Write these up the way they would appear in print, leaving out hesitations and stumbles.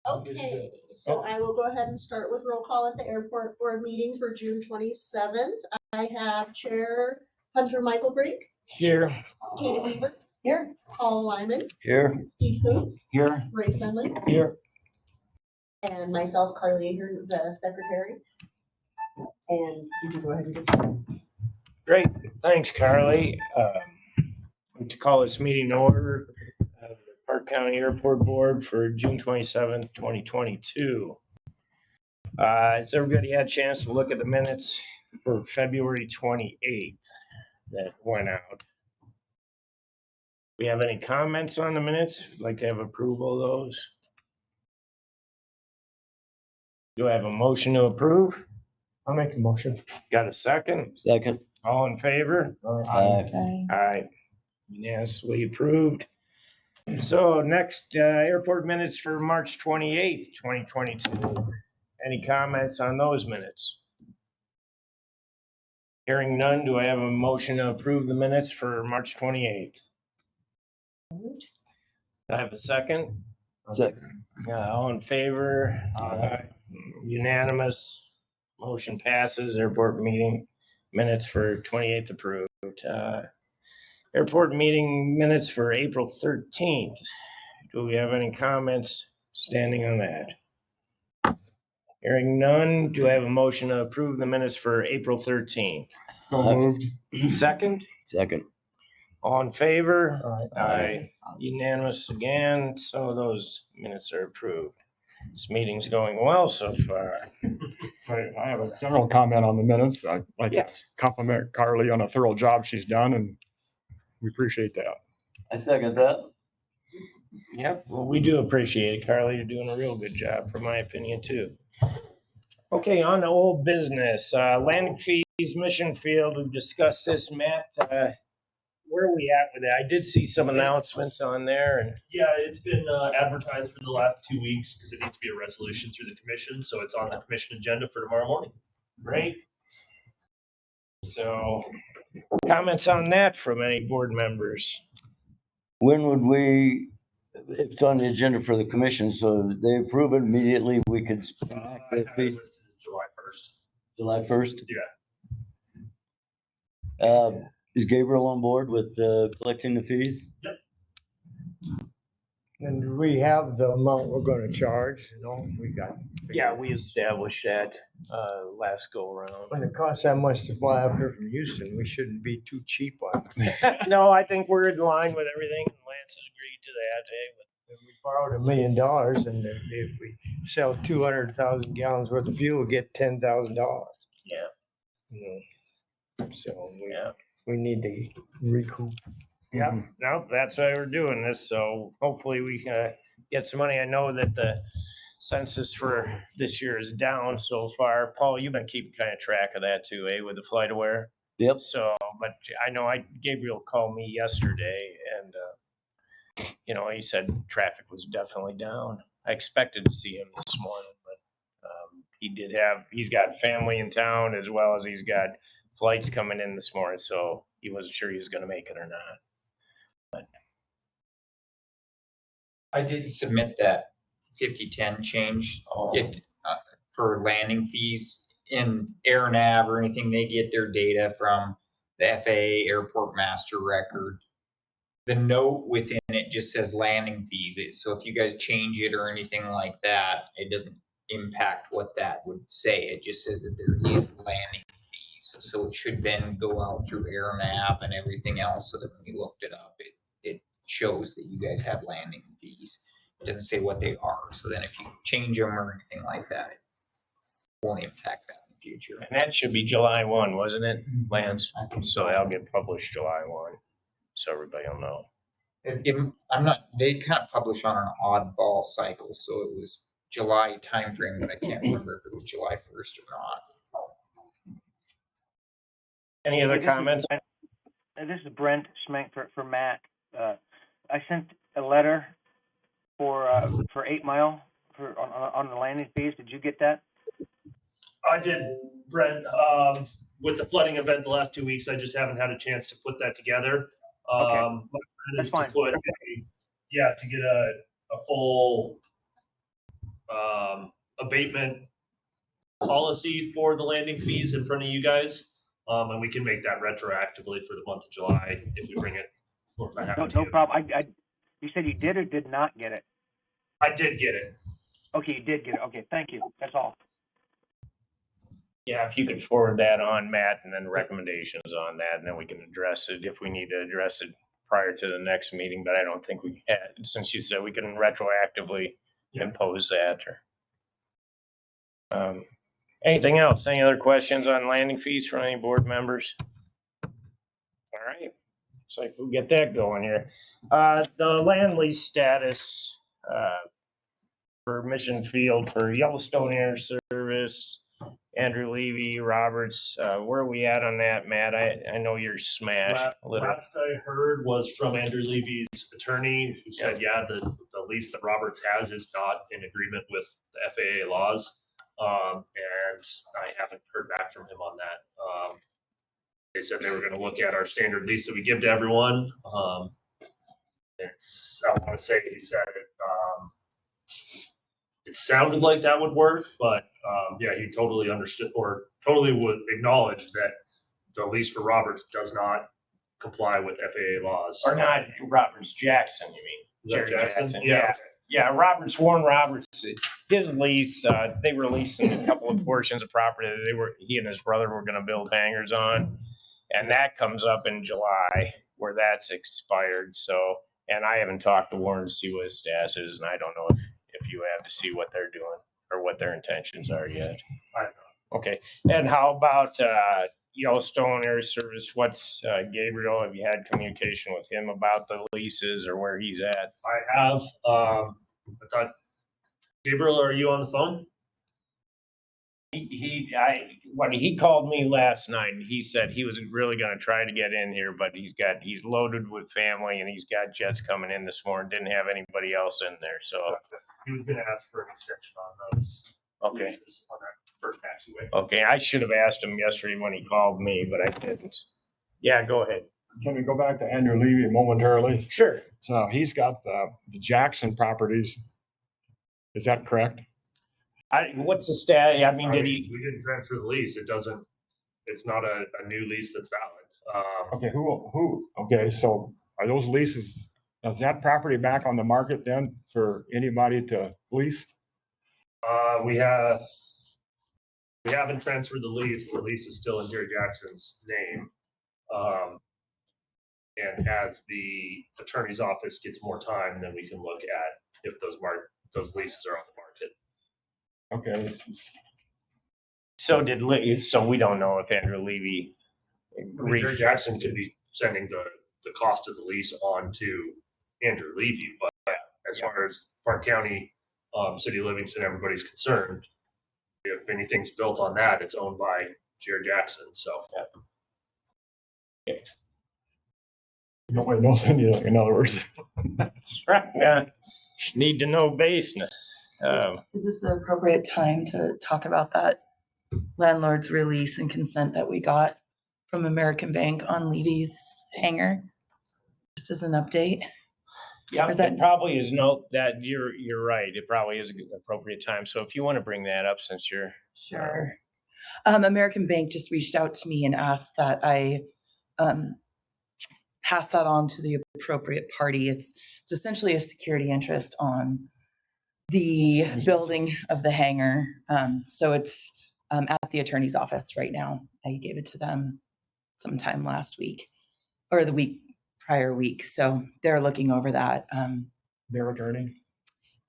Okay, so I will go ahead and start with roll call at the airport board meeting for June 27th. I have Chair Hunter Michael Brink, Here. Katie Weaver, Here. Paul Lyman, Here. Steve Coons, Here. Ray Sunley, Here. and myself, Carly Ager, the secretary. And you can go ahead and get started. Great. Thanks, Carly. To call this meeting to order of the Park County Airport Board for June 27th, 2022. Has everybody had a chance to look at the minutes for February 28th that went out? We have any comments on the minutes? Would like to have approval of those? Do I have a motion to approve? I'll make a motion. Got a second? Second. All in favor? Aye. Aye. Unanimously approved. So next, airport minutes for March 28th, 2022. Any comments on those minutes? Hearing none, do I have a motion to approve the minutes for March 28th? Do I have a second? Second. All in favor? Aye. Unanimous. Motion passes. Airport meeting minutes for 28th approved. Airport meeting minutes for April 13th. Do we have any comments standing on that? Hearing none, do I have a motion to approve the minutes for April 13th? So moved. Second? Second. All in favor? Aye. Unanimous again, so those minutes are approved. This meeting's going well so far. So I have a general comment on the minutes. I'd like to Yes. compliment Carly on a thorough job she's done, and we appreciate that. I second that. Yep, well, we do appreciate it, Carly. You're doing a real good job, from my opinion, too. Okay, on to old business. Landing fees, mission field, we've discussed this. Matt, where are we at with it? I did see some announcements on there and Yeah, it's been advertised for the last 2 weeks because it needs to be a resolution through the commission. So it's on the commission agenda for tomorrow morning. right? So comments on that from any board members? When would we, it's on the agenda for the commission, so they approve it immediately, we could enact I the have it fees listed as July 1st. July 1st? Yeah. Is Gabriel on board with collecting the fees? And do we have the amount we're gonna charge? No, we got. Yeah, we established that last go around. When it costs that much to fly up here from Houston, we shouldn't be too cheap on it. No, I think we're in line with everything. Lance has agreed to that. If we borrowed $1 million and if we sell 200,000 gallons worth of fuel, we get $10,000. Yeah. You know, so Yeah. we need to recoup. Yeah, no, that's why we're doing this. So hopefully we get some money. I know that the census for this year is down so far. Paul, you've been keeping kind of track of that too, with the FlightAware. Yep. So, but I know Gabriel called me yesterday and, he said traffic was definitely down. I expected to see him this morning, but he's got family in town as well as he's got flights coming in this morning. So he wasn't sure he was going to make it or not. I did submit that 5010 change for landing fees in AirNav or anything. They get their data from the FAA Airport Master Record. The note within it just says landing fees. So if you guys change it or anything like that, it doesn't impact what that would say. It just says that there is landing fees. So it should then go out through AirNav and everything else so that when you looked it up, it shows that you guys have landing fees. It doesn't say what they are. So then if you change them or anything like that, it won't impact that in the future. And that should be July 1, wasn't it, Lance? So that'll get published July 1, so everybody will know. They kind of publish on an oddball cycle, so it was July timeframe, but I can't remember if it was July 1st or not. Any other comments? This is Brent Schmenk for Matt. I sent a letter for 8 Mile on the landing fees. Did you get that? I did, Brent. With the flooding event the last 2 weeks, I just haven't had a chance to put that together. Okay. My plan That's is fine. to get a full abatement policy for the landing fees in front of you guys. And we can make that retroactively for the month of July if we bring it. Or if I have No, it to no you. problem. You said you did or did not get it? I did get it. Okay, you did get it. Okay, thank you. That's all. Yeah, if you could forward that on, Matt, and then recommendations on that, and then we can address it if we need to address it prior to the next meeting, but I don't think we had, since you said we can retroactively impose that or. Anything else? Any other questions on landing fees from any board members? All right, looks like we'll get that going here. The land lease status, for Mission Field for Yellowstone Air Service, Andrew Levy, Roberts, where are we at on that, Matt? I know you're smashed a little. Last I heard was from Andrew Levy's attorney, who said, yeah, the lease that Roberts has is not in agreement with the FAA laws. And I haven't heard back from him on that. They said they were gonna look at our standard lease that we give to everyone. I wanna say he said it sounded like that would work, but yeah, he totally understood or totally would acknowledge that the lease for Roberts does not comply with FAA laws. Or not Roberts, Jackson, you mean? Is that Jerry Jackson? Yeah. Yeah, Roberts, Warren Roberts, his lease, they were leasing a couple of portions of property that he and his brother were gonna build hangars on. And that comes up in July where that's expired, so, and I haven't talked to Warren to see what his status is, and I don't know if you have to see what they're doing or what their intentions are yet. I don't know. Okay, and how about, Yellowstone Air Service? What's, Gabriel, have you had communication with him about the leases or where he's at? I have, I thought, Gabriel, are you on the phone? He called me last night and he said he was really gonna try to get in here, but he's loaded with family and he's got jets coming in this morning, didn't have anybody else in there, so, He was gonna ask for an extension on those. okay. leases on that first taxiway. Okay, I should have asked him yesterday when he called me, but I didn't. Yeah, go ahead. Can we go back to Andrew Levy momentarily? Sure. So he's got the Jackson properties. Is that correct? What's the stat? I mean, did he? We didn't transfer the lease. It's not a new lease that's valid. Okay, okay, so are those leases, is that property back on the market then for anybody to lease? We haven't transferred the lease. The lease is still in Jerry Jackson's name. And as the attorney's office gets more time, then we can look at if those leases are on the market. Okay, So we don't know if Andrew Levy. Jerry Jackson could be sending the cost of the lease on to Andrew Levy, but as far as Park County, City of Livingston, everybody's concerned, if anything's built on that, it's owned by Jerry Jackson, so. nobody knows anything, in other words. That's right. Yeah. Need to know baseness. Is this the appropriate time to talk about that landlord's release and consent that we got from American Bank on Levy's hangar? Just as an update. Yeah, Is that- it probably is that you're right. It probably is an appropriate time. So if you want to bring that up since you're. Sure. American Bank just reached out to me and asked that I pass that on to the appropriate party. It's essentially a security interest on the building of the hangar. So it's at the attorney's office right now. I gave it to them sometime last week or the prior week. So they're looking over that. Their attorney?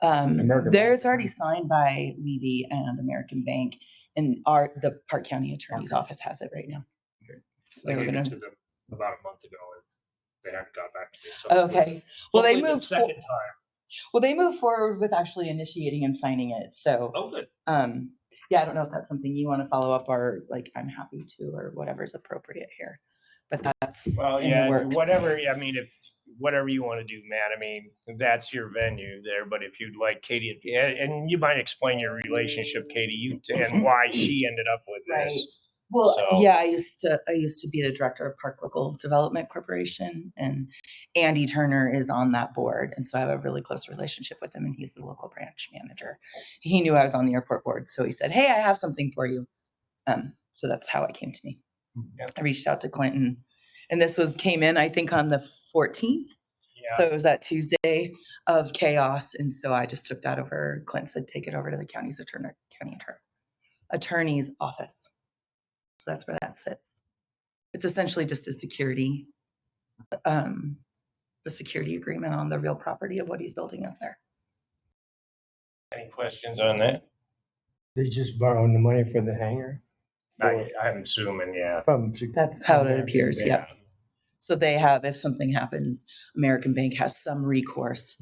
American There's Bank. already signed by Levy and American Bank, and the Park County Attorney's Office has it right now. So I they were gave it gonna. to them about a month ago and they haven't got back to me, so. Okay. Well, they Hopefully the moved. second time. Well, they moved forward with actually initiating and signing it. So, Oh, good. yeah, I don't know if that's something you want to follow up or like I'm happy to or whatever's appropriate here. But that's Well, in yeah, the works. whatever. I mean, whatever you want to do, Matt. I mean, that's your venue there. But if you'd like Katie, and you might explain your relationship, Katie, and why she ended up with this. Well, So- yeah, I used to be the director of Park Local Development Corporation, and Andy Turner is on that board. And so I have a really close relationship with him, and he's the local branch manager. He knew I was on the airport board. So he said, hey, I have something for you. So that's how it came to me. Yeah. I reached out to Clinton, and this came in, I think, on the 14th. Yeah. So it was that Tuesday of chaos. And so I just took that over. Clinton said, take it over to the attorney's office. So that's where that sits. It's essentially just a security agreement on the real property of what he's building up there. Any questions on that? They just borrowing the money for the hangar? I'm assuming, yeah. That's how it appears. Yeah. Yep. So they have, if something happens, American Bank has some recourse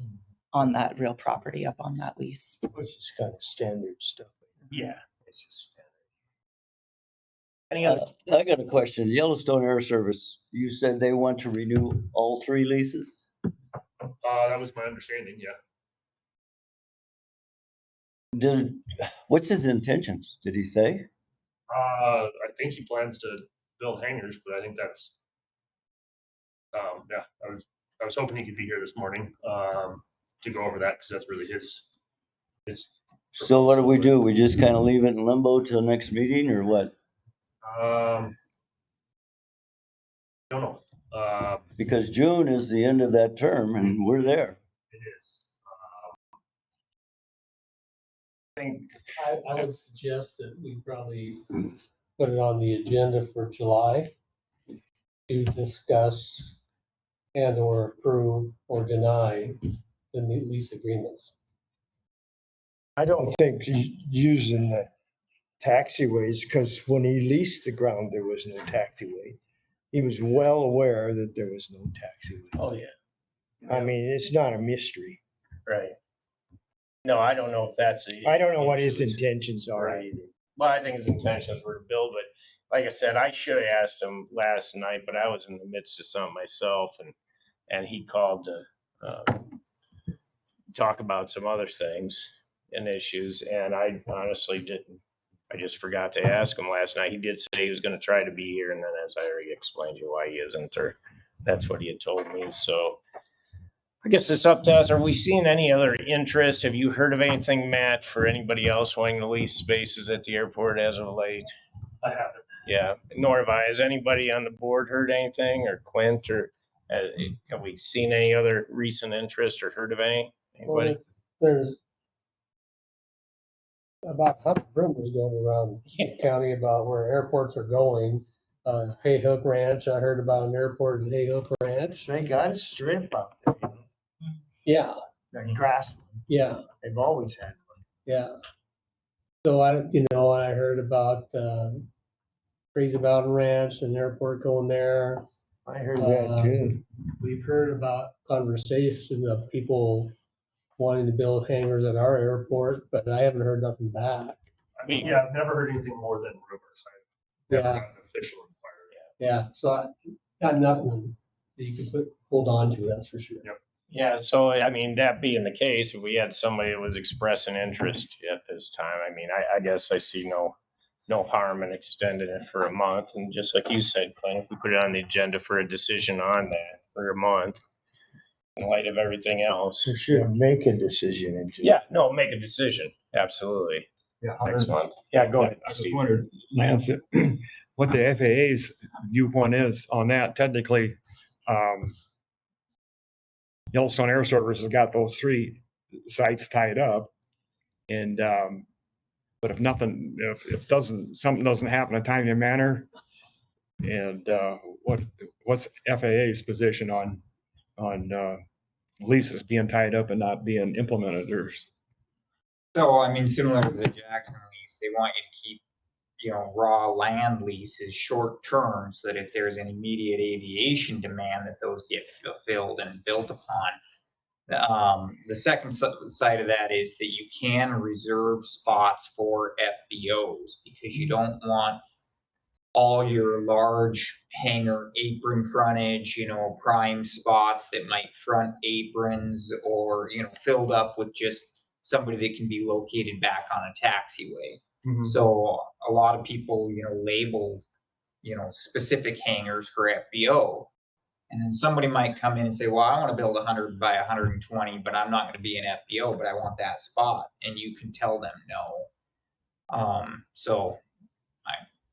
on that real property up on that lease. Which is kind of standard stuff. Yeah. It's just. Any other? I got a question. Yellowstone Air Service, you said they want to renew all 3 leases? That was my understanding, yeah. What's his intentions? Did he say? I think he plans to build hangars, but I think that's, yeah, I was hoping he could be here this morning, to go over that, because that's really his. So what do? We just kind of leave it in limbo till next meeting or what? Don't know. Because June is the end of that term and we're there. It is. I think I would suggest that we probably put it on the agenda for July to discuss and or approve or deny the new lease agreements. I don't think using the taxiways, because when he leased the ground, there was no taxiway. He was well aware that there was no taxiway. Oh, yeah. I mean, it's not a mystery. Right. No, I don't know if that's. I don't know what his intentions are Right. either. Well, I think his intentions were to build, but like I said, I should have asked him last night, but I was in the midst of something myself, and he called to talk about some other things and issues, and I honestly didn't. I just forgot to ask him last night. He did say he was going to try to be here, and then as I already explained to you why he isn't, or that's what he had told me. So I guess it's up to us. Are we seeing any other interest? Have you heard of anything, Matt, for anybody else wanting to lease spaces at the airport as of late? I haven't. Yeah, nor have I. Has anybody on the board heard anything, or Clint, or have we seen any other recent interest or heard of anybody? There's about 100 rumors going around the county about where airports are going. Hay Hook Ranch, I heard about an airport in Hay Hook Ranch. They got a strip up there, Yeah, that grass one. yeah. They've always had one. Yeah. So I heard about Crazy Mountain Ranch, an airport going there. I heard that too. We've heard about conversation of people wanting to build hangars at our airport, but I haven't heard nothing back. I mean, Yeah, I've never heard anything more than rumors. I've never Yeah. had an official inquiry. Yeah, so I got nothing that you can hold on to, that's for sure. Yep. yeah. So I mean, that being the case, if we had somebody that was expressing interest at this time, I mean, I guess I see no harm in extending it for a month. And just like you said, Clint, if we put it on the agenda for a decision on that for a month, in light of everything else. We should make a decision into. Yeah, no, make a decision. Absolutely. Yeah. Next month. Yeah, go ahead, I just Steve. wondered, Lance, what the FAA's viewpoint is on that. Technically, Yellowstone Air Service has got those 3 sites tied up. And, but if something doesn't happen in a timely manner, and what's FAA's position on leases being tied up and not being implemented? Or So, I mean, similar to the Jackson lease, they want you to keep, raw land leases short term so that if there's an immediate aviation demand, that those get fulfilled and built upon. The second side of that is that you can reserve spots for FBOs because you don't want all your large hangar apron frontage, prime spots that might front aprons or, filled up with just somebody that can be located back on a taxiway. Mhm. So a lot of people, label, specific hangars for FBO. And then somebody might come in and say, well, I want to build 100 by 120, but I'm not going to be an FBO, but I want that spot. And you can tell them no.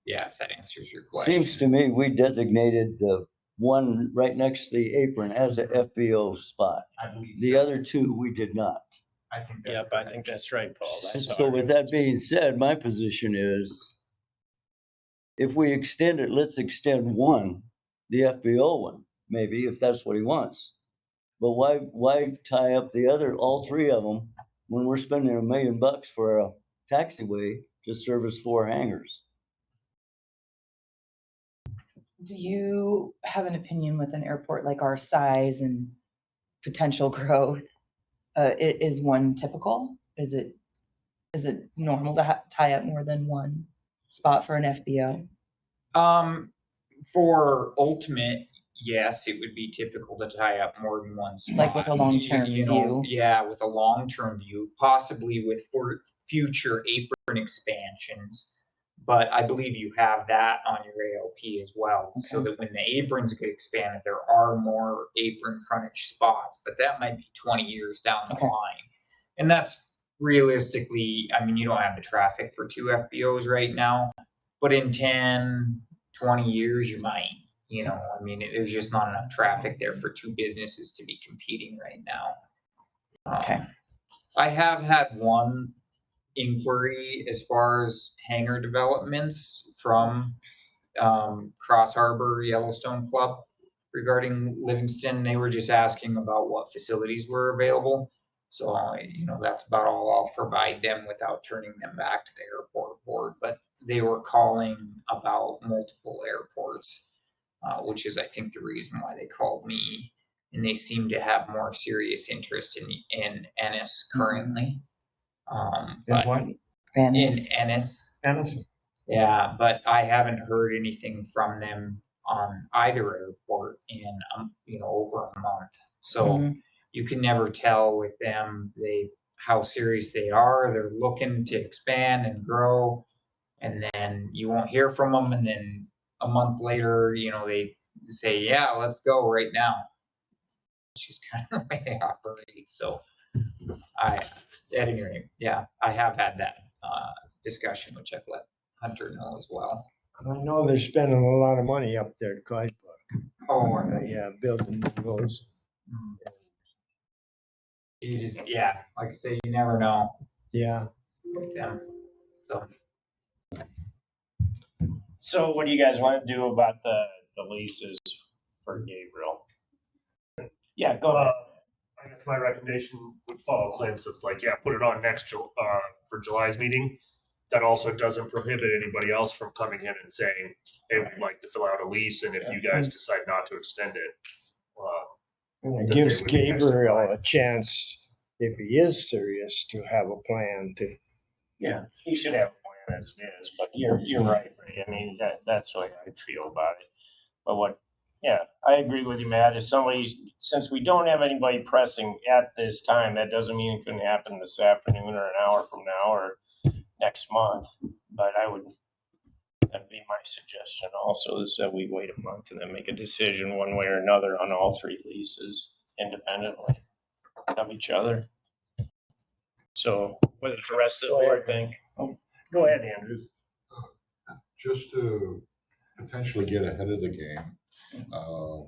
Yeah, if that answers your question. Seems to me we designated the one right next to the apron as a FBO spot. I believe The so. other two, we did not. I think that's Yep, I think that's right, Paul. And That's so how with that being said, my position is if we extend it, let's extend one, the FBO one, maybe, if that's what he wants. But why tie up the other, all three of them, when we're spending $1 million for a taxiway to service 4 hangars? Do you have an opinion with an airport like our size and potential growth? Is one typical? Is it normal to tie up more than one spot for an FBO? For ultimate, yes, it would be typical to tie up more than one spot. Like with a long-term view? Yeah, with a long-term view, possibly with for future apron expansions. But I believe you have that on your ALP as well, so Okay. that when the aprons get expanded, there are more apron frontage spots, but that might be 20 years down the Okay. line. And that's realistically, I mean, you don't have the traffic for 2 FBOs right now, but in 10, 20 years, you might, I mean, there's just not enough traffic there for 2 businesses to be competing right now. Okay. I have had one inquiry as far as hangar developments from Cross Harbor Yellowstone Club regarding Livingston. They were just asking about what facilities were available. So, that's about all I'll provide them without turning them back to the airport board. But they were calling about multiple airports, which is, I think, the reason why they called me. And they seem to have more serious interest in Ennis currently. And But what? in Ennis. Ennis, Ennis? yeah, but I haven't heard anything from them on either airport in over a month. So Mhm. you can never tell with them how serious they are. They're looking to expand and grow, and then you won't hear from them. And then a month later, they say, "Yeah, let's go right now." It's just kind of the way they operate. So at any rate, yeah, I have had that discussion, which I've let Hunter know as well. I know they're spending a lot of money up there at Clyde Park. Oh, Yeah, building new roads. you just, like I say, you never know Yeah. with them. So So what do you guys want to do about the leases for Gabriel? Yeah, go ahead. I guess my recommendation would follow Clint's of put it on for July's meeting. That also doesn't prohibit anybody else from coming in and saying, hey, we'd like to fill out a lease, and if you guys decide not to extend it. And it That gives they would be next to Gabriel mine. a chance, if he is serious, to have a plan to. Yeah, he should have a plan as it is, but you're right, Ray. I mean, that's the way I feel about it. But I agree with you, Matt. Since we don't have anybody pressing at this time, that doesn't mean it couldn't happen this afternoon or an hour from now or next month. But that'd be my suggestion also, is that we wait a month and then make a decision one way or another on all 3 leases independently of each other. So what does the rest of the board think? Oh, go ahead, Andrew. Just to potentially get ahead of the game, are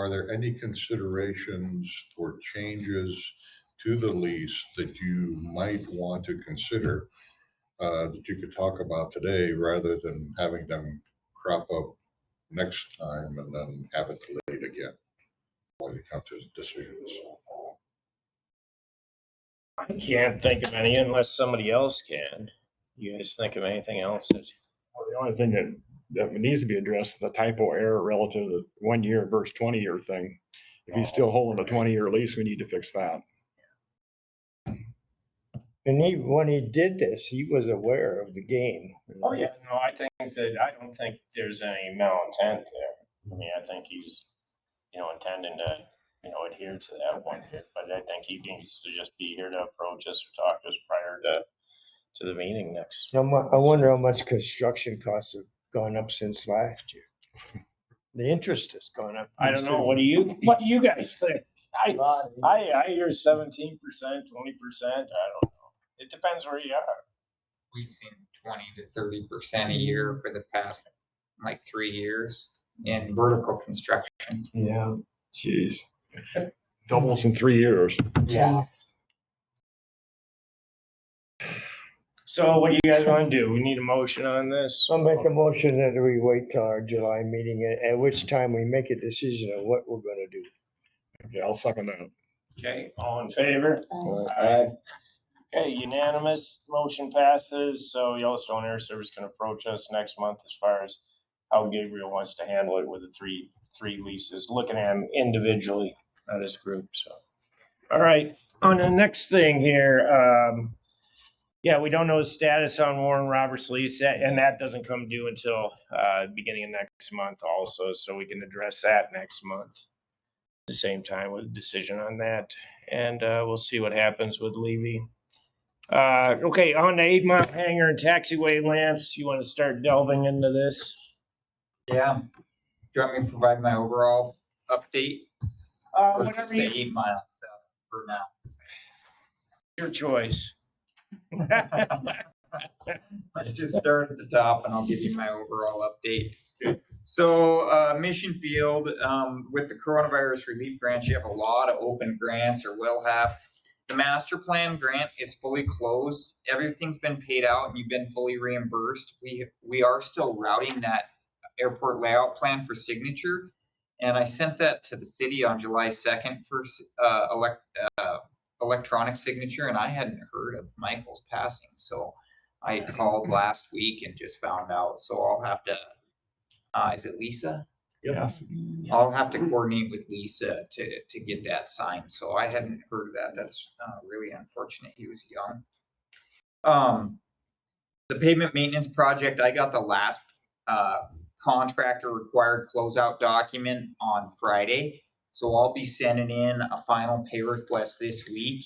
there any considerations or changes to the lease that you might want to consider that you could talk about today, rather than having them crop up next time and then have it delayed again when you come to decisions? I can't think of any unless somebody else can. You guys think of anything else? Well, the only thing that needs to be addressed is the typo error relative to 1 year versus 20-year thing. If he's still holding a 20-year lease, we need to fix that. And when he did this, he was aware of the game. Oh, yeah, no, I don't think there's any malintent there. I mean, I think he's, intending to, adhere to that one, but I think he needs to just be here to approach us or talk to us prior to the meeting next. I wonder how much construction costs have gone up since last year. The interest has gone up. I don't know. What do you guys think? I hear 17%, 20%. I don't know. It depends where you are. We've seen 20 to 30% a year for the past like 3 years in vertical construction. Yeah. Jeez. Doubles in 3 years. Jeez. So what do you guys want to do? We need a motion on this? I'll make a motion that we wait till our July meeting, at which time we make a decision on what we're gonna do. Okay, I'll second that. Okay, all in favor? Aye. Okay, unanimous, motion passes. So Yellowstone Air Service can approach us next month as far as how Gabriel wants to handle it with the three leases, looking at them individually, not as a group, so. All right, on the next thing here, yeah, we don't know the status on Warren Roberts' lease, and that doesn't come due until beginning of next month also, so we can address that next month. At the same time with a decision on that, and we'll see what happens with Levy. Okay, on the 8 Mile Hangar and taxiway, Lance, you want to start delving into this? Yeah. Do you want me to provide my overall update? Or just Whatever the you, 8 Mile stuff for now? your choice. Let's just start at the top and I'll give you my overall update. So Mission Field, with the coronavirus relief grants, you have a lot of open grants, or will have. The master plan grant is fully closed. Everything's been paid out and you've been fully reimbursed. We are still routing that airport layout plan for signature. And I sent that to the city on July 2nd for electronic signature, and I hadn't heard of Michael's passing. So I called last week and just found out. So I'll have to, is it Lisa? Yes. I'll have to coordinate with Lisa to get that signed. So I hadn't heard of that. That's really unfortunate. He was young. The pavement maintenance project, I got the last contractor required closeout document on Friday. So I'll be sending in a final pay request this week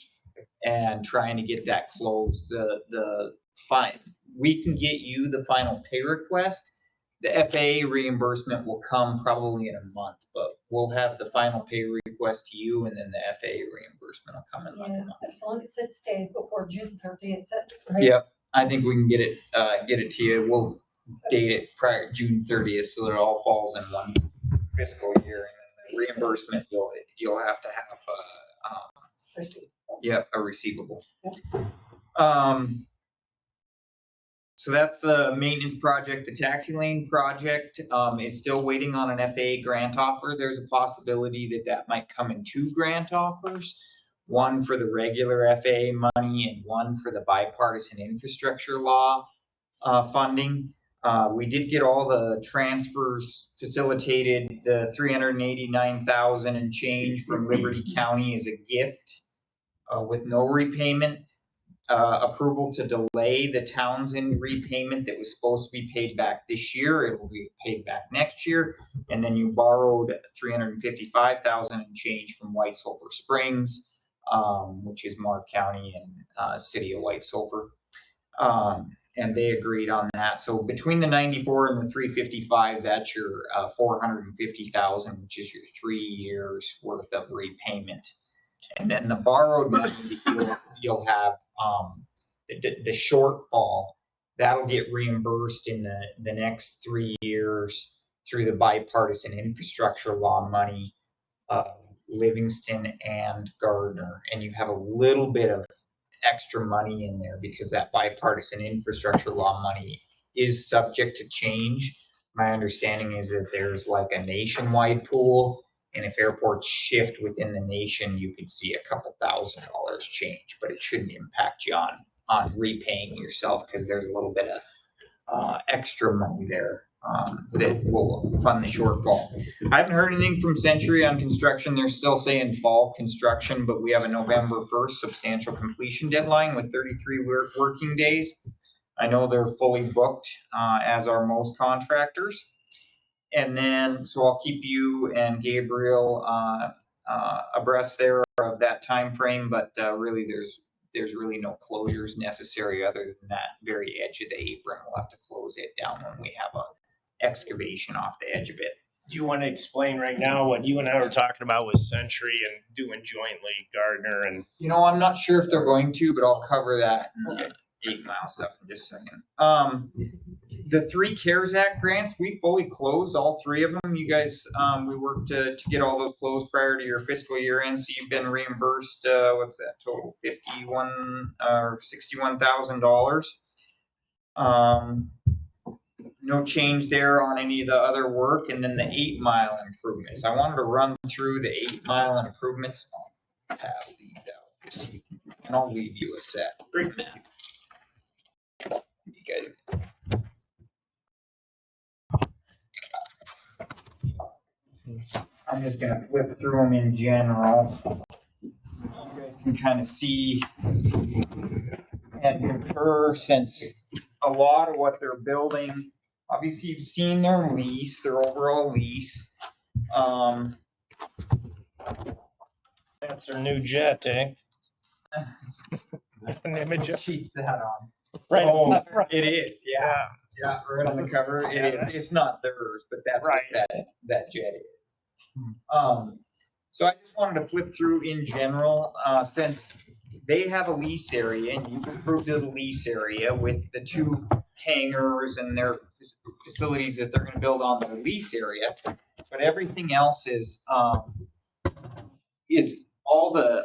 and trying to get that closed. We can get you the final pay request. The FAA reimbursement will come probably in a month, but we'll have the final pay request to you, and then the FAA reimbursement will come in like a month. As long as it stays before June 30th, right? Yep, I think we can get it to you. We'll date it prior to June 30th so that it all falls in one fiscal year. And then the reimbursement, you'll have to have a receivable. So that's the maintenance project. The taxi lane project is still waiting on an FAA grant offer. There's a possibility that might come in 2 grant offers, one for the regular FAA money and one for the bipartisan infrastructure law funding. We did get all the transfers facilitated. The $389,000 and change from Liberty County is a gift with no repayment. Approval to delay the Townsend repayment that was supposed to be paid back this year. It will be paid back next year. And then you borrowed $355,000 and change from White Sulphur Springs, which is Mark County and City of White Sulphur. And they agreed on that. So between the 94 and the 355, that's your $450,000, which is your 3 years worth of repayment. And then the borrowed money that you'll have, the shortfall, that'll get reimbursed in the next 3 years through the bipartisan infrastructure law money, Livingston and Gardner. And you have a little bit of extra money in there because that bipartisan infrastructure law money is subject to change. My understanding is that there's like a nationwide pool, and if airports shift within the nation, you could see a couple $1,000 change, but it shouldn't impact you on repaying yourself because there's a little bit of extra money there that will fund the shortfall. I haven't heard anything from Century on construction. They're still saying fall construction, but we have a November 1st substantial completion deadline with 33 working days. I know they're fully booked, as are most contractors. And then, so I'll keep you and Gabriel abreast there of that time frame, but really there's there's really no closures necessary other than that very edge of the apron. We'll have to close it down when we have a excavation off the edge of it. Do you want to explain right now what you and I were talking about with Century and doing jointly Gardner and? You know, I'm not sure if they're going to, but I'll cover that in the 8 Mile stuff in just a second. The 3 CARES Act grants, we fully closed all 3 of them. You guys, we worked to get all those closed prior to your fiscal year end. So you've been reimbursed, what's that total? $61,000. No change there on any of the other work. And then the 8 Mile improvements. I wanted to run through the 8 Mile improvements. I'll pass these out just so you can, and I'll leave you a set. Great map. You guys. I'm just gonna flip through them in general. You guys can kind of see and compare, since a lot of what they're building, obviously you've seen their lease, their overall lease. That's their new jet, eh? An image of. Sheets that on. Right. Oh, up front. it is, yeah. Yeah, right on the cover. It Yeah, is. that's- It's not theirs, but that's Right. what that jet is. So I just wanted to flip through in general, since they have a lease area and you've approved of the lease area with the 2 hangars and their facilities that they're gonna build on their lease area. But everything else is a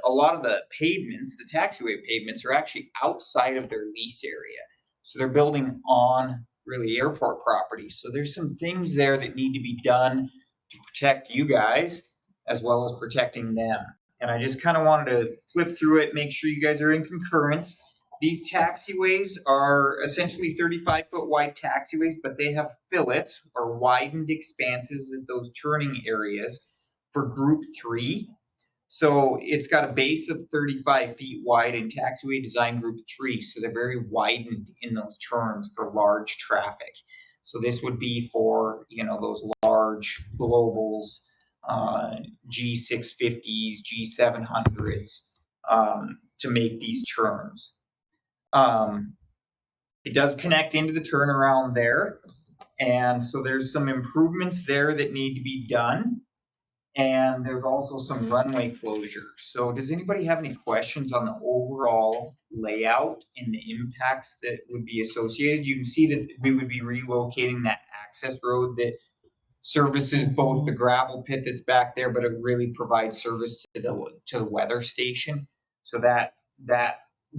lot of the pavements, the taxiway pavements are actually outside of their lease area. So they're building on really airport property. So there's some things there that need to be done to protect you guys as well as protecting them. And I just kind of wanted to flip through it, make sure you guys are in concurrence. These taxiways are essentially 35-foot wide taxiways, but they have fillets or widened expanses at those turning areas for group 3. So it's got a base of 35 feet wide in taxiway design group 3. So they're very widened in those turns for large traffic. So this would be for, you know, those large globals, G650s, G700s, to make these turns. It does connect into the turnaround there. And so there's some improvements there that need to be done. And there's also some runway closures. So does anybody have any questions on the overall layout and the impacts that would be associated? You can see that we would be relocating that access road that services both the gravel pit that's back there, but it really provides service to the weather station. So that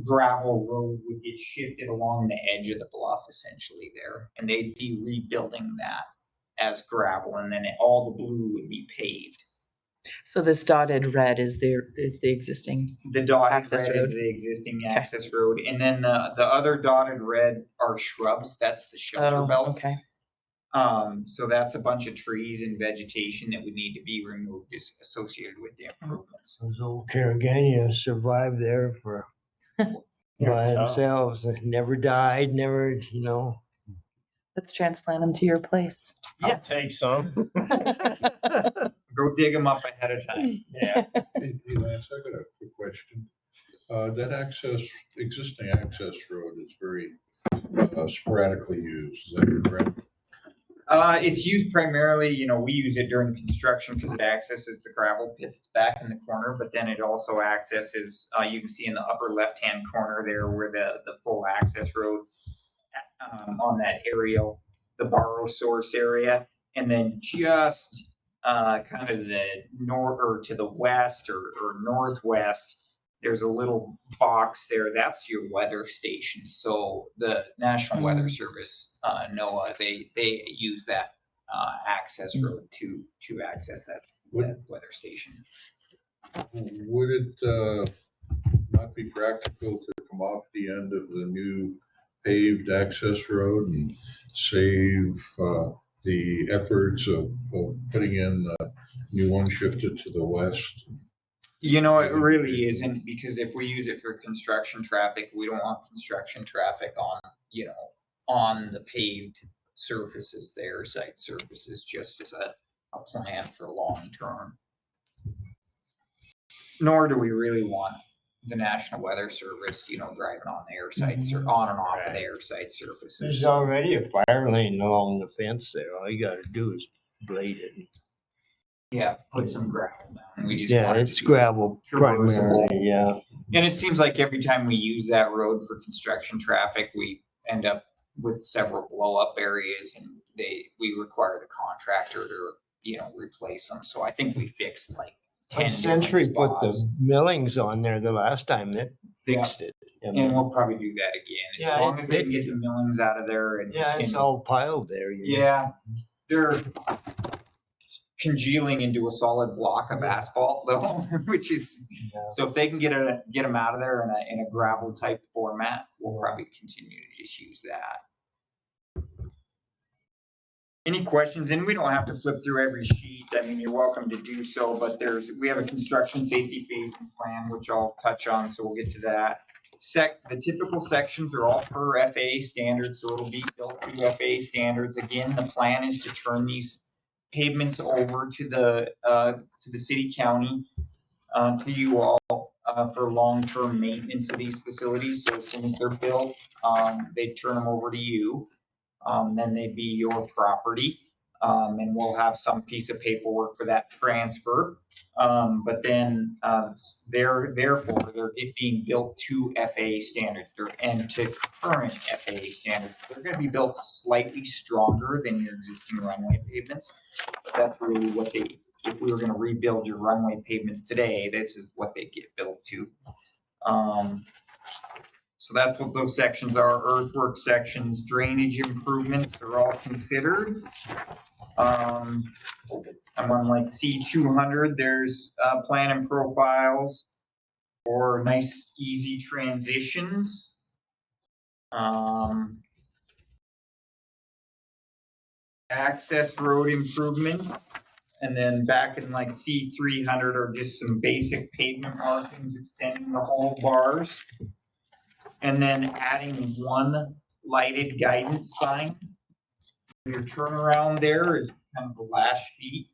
gravel road would get shifted along the edge of the bluff essentially there. And they'd be rebuilding that as gravel, and then all the blue would be paved. So this dotted red is the existing. The dotted Access red road. is the existing access road, and then the other dotted red are shrubs. That's the shelter belt. Okay. So that's a bunch of trees and vegetation that would need to be removed associated with the improvements. Those old Caragania survived there for by themselves. They never died, never, you know. Let's transplant them to your place. I'll take some. Go dig them up ahead of time. Yeah. Hey, Lance, I got a quick question. That existing access road is very sporadically used. Is that correct? It's used primarily, you know, we use it during construction because it accesses the gravel pit that's back in the corner, but then it also accesses, you can see in the upper left-hand corner there where the full access road on that aerial, the borrow source area, and then just kind of the north or to the west or northwest, there's a little box there. That's your weather station. So the National Weather Service, NOAA, they use that access road to access that weather station. Would it not be practical to come off the end of the new paved access road and save the efforts of putting in the new one shifted to the west? You know, it really isn't, because if we use it for construction traffic, we don't want construction traffic on, you know, on the paved surfaces there, site surfaces, just as a plan for long term. Nor do we really want the National Weather Service, driving on the air sites or on and off of the air site surfaces. There's already a fire lane along the fence there. All you gotta do is blade it. Yeah, put some gravel down. We just Yeah, want it it's to be gravel traversable. primarily, yeah. And it seems like every time we use that road for construction traffic, we end up with several blow up areas, and we require the contractor to, replace them. So I think we fixed like 10 When different Century put the spots. millings on there the last time, that fixed it. I And mean, we'll probably do that again, as Yeah, long it- as they it- can get the millings out of there and. Yeah, it's and- all piled there. Yeah, they're congealing into a solid block of asphalt though, which is, Yeah. so if they can get them out of there in a gravel type format, we'll probably continue to just use that. Any questions? And we don't have to flip through every sheet. I mean, you're welcome to do so, but we have a construction safety phasing plan, which I'll touch on, so we'll get to that. The typical sections are all per FAA standards, so it'll be built to FAA standards. Again, the plan is to turn these pavements over to the city county, to you all, for long-term maintenance of these facilities. So as soon as they're built, they turn them over to you. Then they'd be your property. And we'll have some piece of paperwork for that transfer. But then, they're being built to FAA standards and to current FAA standards. They're gonna be built slightly stronger than your existing runway pavements. But that's really what if we were gonna rebuild your runway pavements today, this is what they get built to. So that's what those sections are, earthwork sections, drainage improvements are all considered. I'm on like C200, there's plan and profiles for nice, easy transitions. Access road improvements. And then back in like C300 are just some basic pavement markings extending the whole bars. And then adding one lighted guidance sign. Your turnaround there is kind of the last sheet,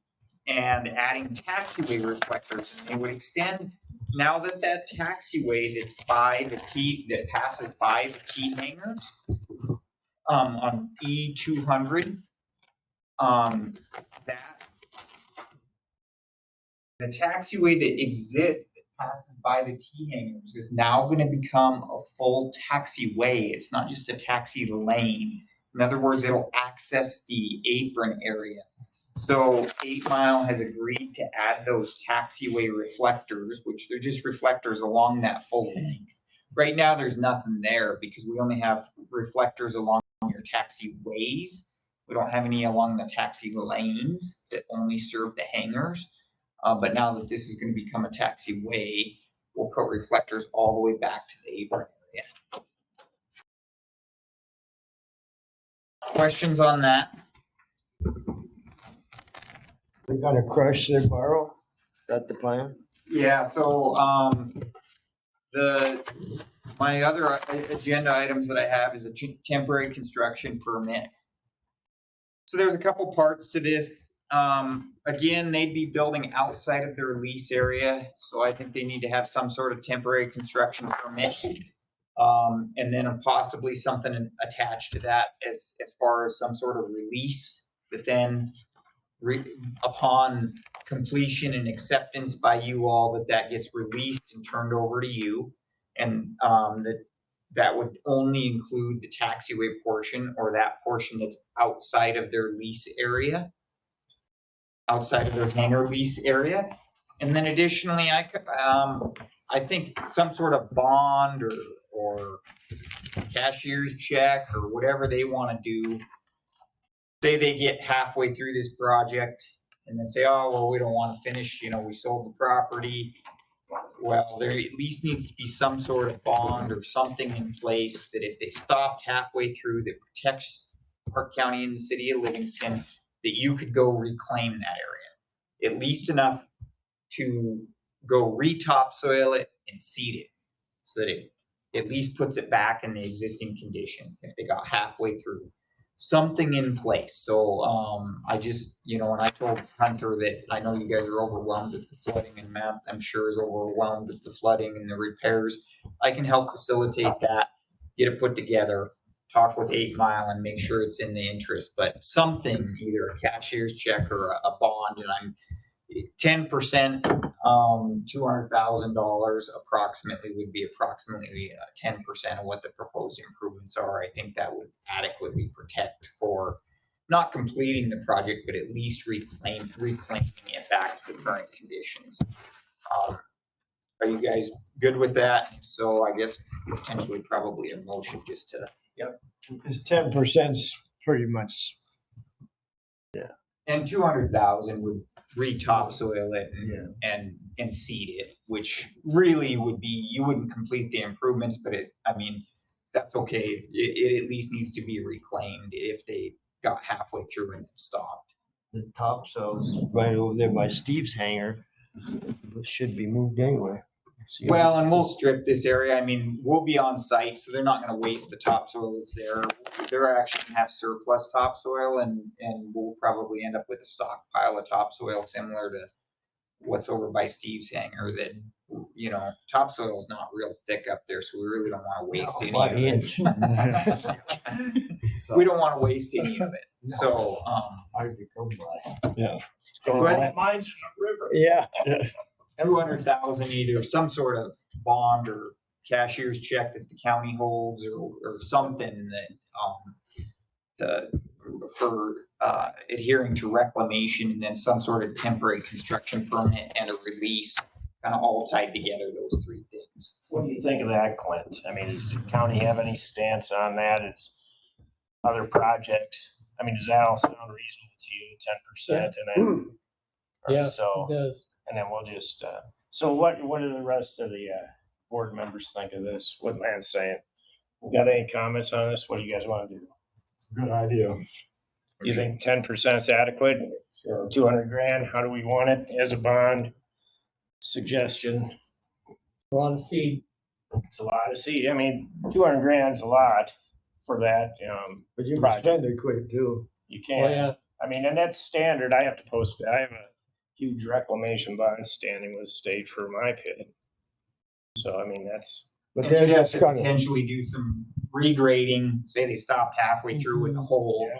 and adding taxiway reflectors. It would extend, now that taxiway that passes by the T hangers, on E200, that the taxiway that exists that passes by the T hangers is now going to become a full taxiway. It's not just a taxi lane. In other words, it'll access the apron area. So 8 Mile has agreed to add those taxiway reflectors, which they're just reflectors along that full length. Right now, there's nothing there because we only have reflectors along your taxiways. We don't have any along the taxi lanes that only serve the hangars. But now that this is going to become a taxiway, we'll put reflectors all the way back to the apron area. Questions on that? They're gonna crush their barrel? Is that the plan? Yeah, so, my other agenda items that I have is a temporary construction permit. So there's a couple parts to this. Again, they'd be building outside of their lease area, so I think they need to have some sort of temporary construction permit. And then possibly something attached to that as far as some sort of release that then upon completion and acceptance by you all, that gets released and turned over to you. And that would only include the taxiway portion or that portion that's outside of their lease area, outside of their hangar lease area. And then additionally, I think some sort of bond or cashier's check or whatever they want to do. Say they get halfway through this project and then say, oh, well, we don't want to finish, we sold the property. Well, there at least needs to be some sort of bond or something in place that if they stopped halfway through that protects Park County and the city of Livingston, that you could go reclaim that area. At least enough to go re-topsoil it and seed it so that it at least puts it back in the existing condition if they got halfway through. something in place. So, I just, and I told Hunter that I know you guys are overwhelmed with the flooding, and Matt, I'm sure, is overwhelmed with the flooding and the repairs. I can help facilitate that, get it put together, talk with 8 Mile and make sure it's in the interest, but something, either a cashier's check or a bond, and I'm 10%, $200,000 approximately would be approximately 10% of what the proposed improvements are. I think that would adequately protect for not completing the project, but at least reclaiming it back to the current conditions. Are you guys good with that? So I guess potentially probably a motion just to. Because 10%'s pretty much, And 200,000 would re-topsoil it Yeah. and seed it, which really would be, you wouldn't complete the improvements, but that's okay. It at least needs to be reclaimed if they got halfway through and stopped. the topsoil's right over there by Steve's hangar. It should be moved anyway. So, Well, and we'll strip this area. We'll be on site, so they're not gonna waste the topsoil that's there. They're actually gonna have surplus topsoil and we'll probably end up with a stockpile of topsoil similar to what's over by Steve's hangar that, topsoil is not real thick up there, so we really don't wanna waste any about of an it. inch. We don't wanna waste any of it. So, Hard to come by. Yeah. But- Mine's in the river. Yeah. 200,000, either some sort of bond or cashier's check that the county holds or something that, for adhering to reclamation, and then some sort of temporary construction permit and a release, kind of all tied together, those 3 things. What do you think of that, Clint? Does the county have any stance on that as other projects? Does that all sound reasonable to you, 10% and then? Yeah, So, it does. and then we'll just, so what do the rest of the board members think of this? What Lance's saying? Got any comments on this? What do you guys want to do? Good idea. You think 10% is adequate? Sure. 200 grand, how do we want it as a bond? Suggestion, A lot of seed. it's a lot of seed. 200 grand is a lot for that. But you can Project. spend it quick too. You Oh, can't. yeah. And that's standard. I have to post, I have a huge reclamation bond standing with the state for my pit. So, that's, But And then you'd have that's to gonna, potentially do some regrading, say they stopped halfway through with a hole. Yeah.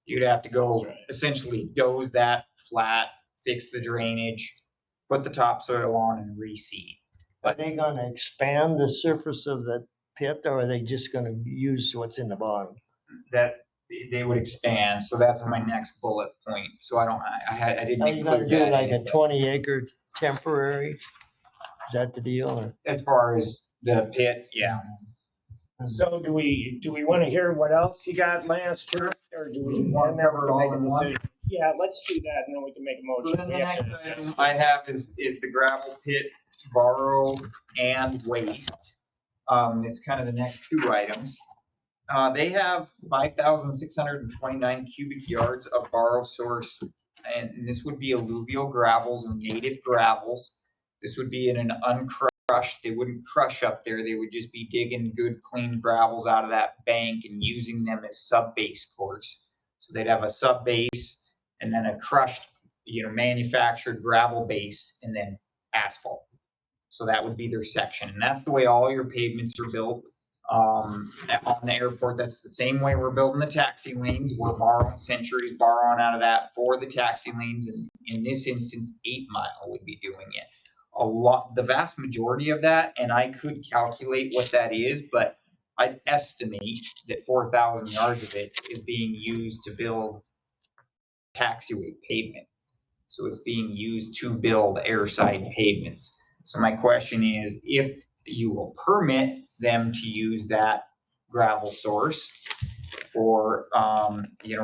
You'd have to go That's right. essentially doze that flat, fix the drainage, put the topsoil on and reseed. are they gonna expand the surface of the pit or are they just gonna use what's in the bottom? That they would expand, so that's my next bullet point. So I didn't Are you gonna include do that like in a it. 20-acre temporary? Is that the deal or? As far as the pit, yeah. so do we want to hear what else you got, Lance, first? Or do we want to Cover it all make a in one? decision? Yeah, let's do that and then we can make a So motion. then the We have next to- item I have is the gravel pit, borrow and waste. It's kind of the next 2 items. They have 5,629 cubic yards of borrow source, and this would be alluvial gravels or native gravels. This would be in an uncrushed, they wouldn't crush up there, they would just be digging good, clean gravels out of that bank and using them as sub-base course. So they'd have a sub-base and then a crushed, manufactured gravel base and then asphalt. So that would be their section, and that's the way all your pavements are built. On the airport, that's the same way we're building the taxi lanes. We're borrowing Century's borrowing out of that for the taxi lanes, and in this instance, 8 Mile would be doing it. The vast majority of that, and I could calculate what that is, but I'd estimate that 4,000 yards of it is being used to build taxiway pavement. So it's being used to build airside pavements. So my question is, if you will permit them to use that gravel source for,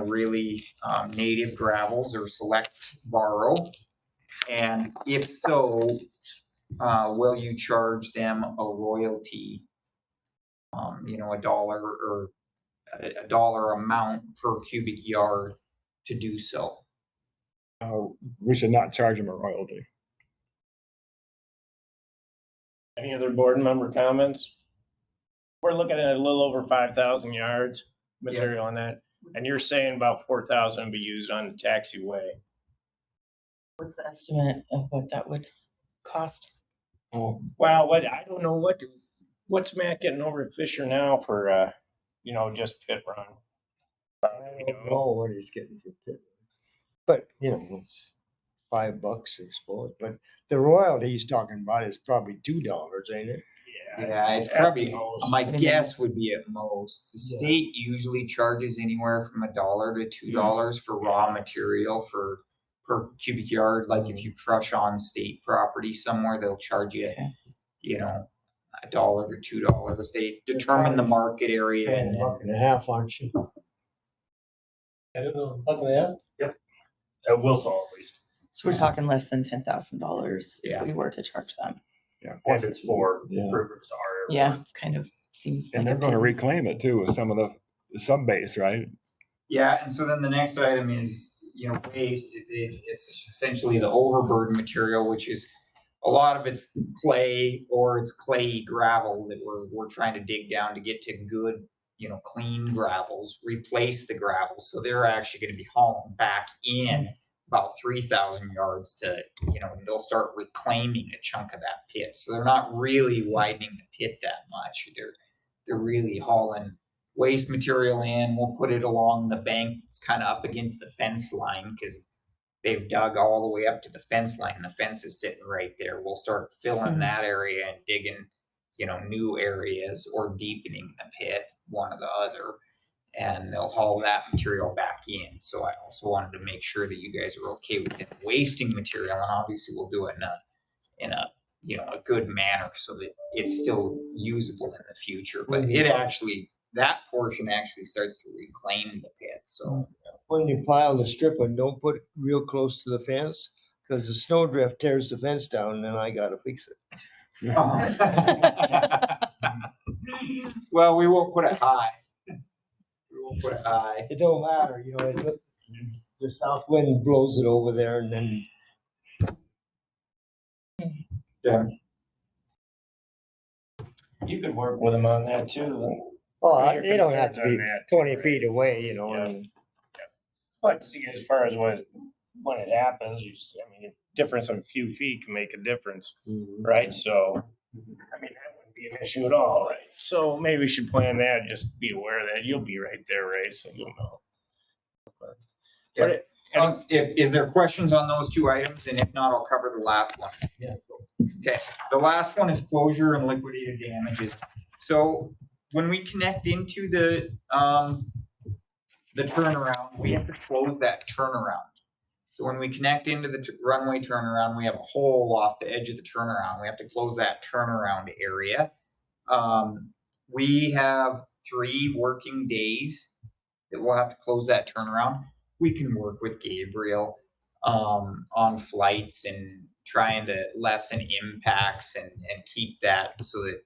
really native gravels or select borrow? And if so, will you charge them a royalty, $1 or a dollar amount per cubic yard to do so? We should not charge them a royalty. Any other board member comments? We're looking at a little over 5,000 yards material on that. And you're saying about 4,000 be used on the taxiway. What's the estimate of what that would cost? Oh, Well, I don't know what's Matt getting over at Fisher now for, just pit run. I don't know what he's getting for pit. But, it's $5 I suppose, but the royalty he's talking about is probably $2, ain't it? Yeah, it's at probably, most. my Minimum. guess would be at most. The Yeah. state usually charges anywhere from $1 to $2 for raw material per cubic yard. Like if you crush on state property somewhere, they'll charge you, Okay. $1 to $2. They determine the market area Paying and then $1.50, aren't you? I don't know, buck and a half? At Wilson at least. So we're talking less than $10,000 Yeah. if we were to charge them. yeah. And it's for Yeah. improvements to our airport. Yeah, it's kind of seems. And like they're a gonna pittance. reclaim it too with some of the sub-base, right? Yeah, and so then the next item is, waste. It's essentially the overburden material, which is a lot of it's clay or it's clay gravel that we're trying to dig down to get to good, clean gravels, replace the gravel. So they're actually going to be hauling back in about 3,000 yards to, they'll start reclaiming a chunk of that pit. So they're not really widening the pit that much. They're really hauling waste material in. We'll put it along the bank that's kind of up against the fence line because they've dug all the way up to the fence line and the fence is sitting right there. We'll start filling Mhm. that area and digging, new areas or deepening the pit, one or the other. And they'll haul that material back in. So I also wanted to make sure that you guys are okay with them wasting material, and obviously we'll do it in a a good manner so that it's still usable in the future. But that portion actually starts to reclaim the pit. So When you pile the strip and don't put it real close to the fence, because the snowdrift tears the fence down and then I gotta fix it. well, we won't put it high. We won't put it high. It don't matter, the south wind blows it over there and then You could work with them on that too. Your they don't have concerns to on be that, 20 right? feet away, Yeah. and But see, as far as when it happens, a difference of a few feet can make a difference, right? So, that wouldn't be an issue at all, right? So maybe we should plan that, just be aware that you'll be right there, Ray, so you'll know. But Is there questions on those two items? And if not, I'll cover the last one. Yeah. Okay, the last one is closure and liquidated damages. So when we connect into the turnaround, we have to close that turnaround. So when we connect into the runway turnaround, we have a hole off the edge of the turnaround. We have to close that turnaround area. We have 3 working days that we'll have to close that turnaround. We can work with Gabriel on flights and trying to lessen impacts and keep that so that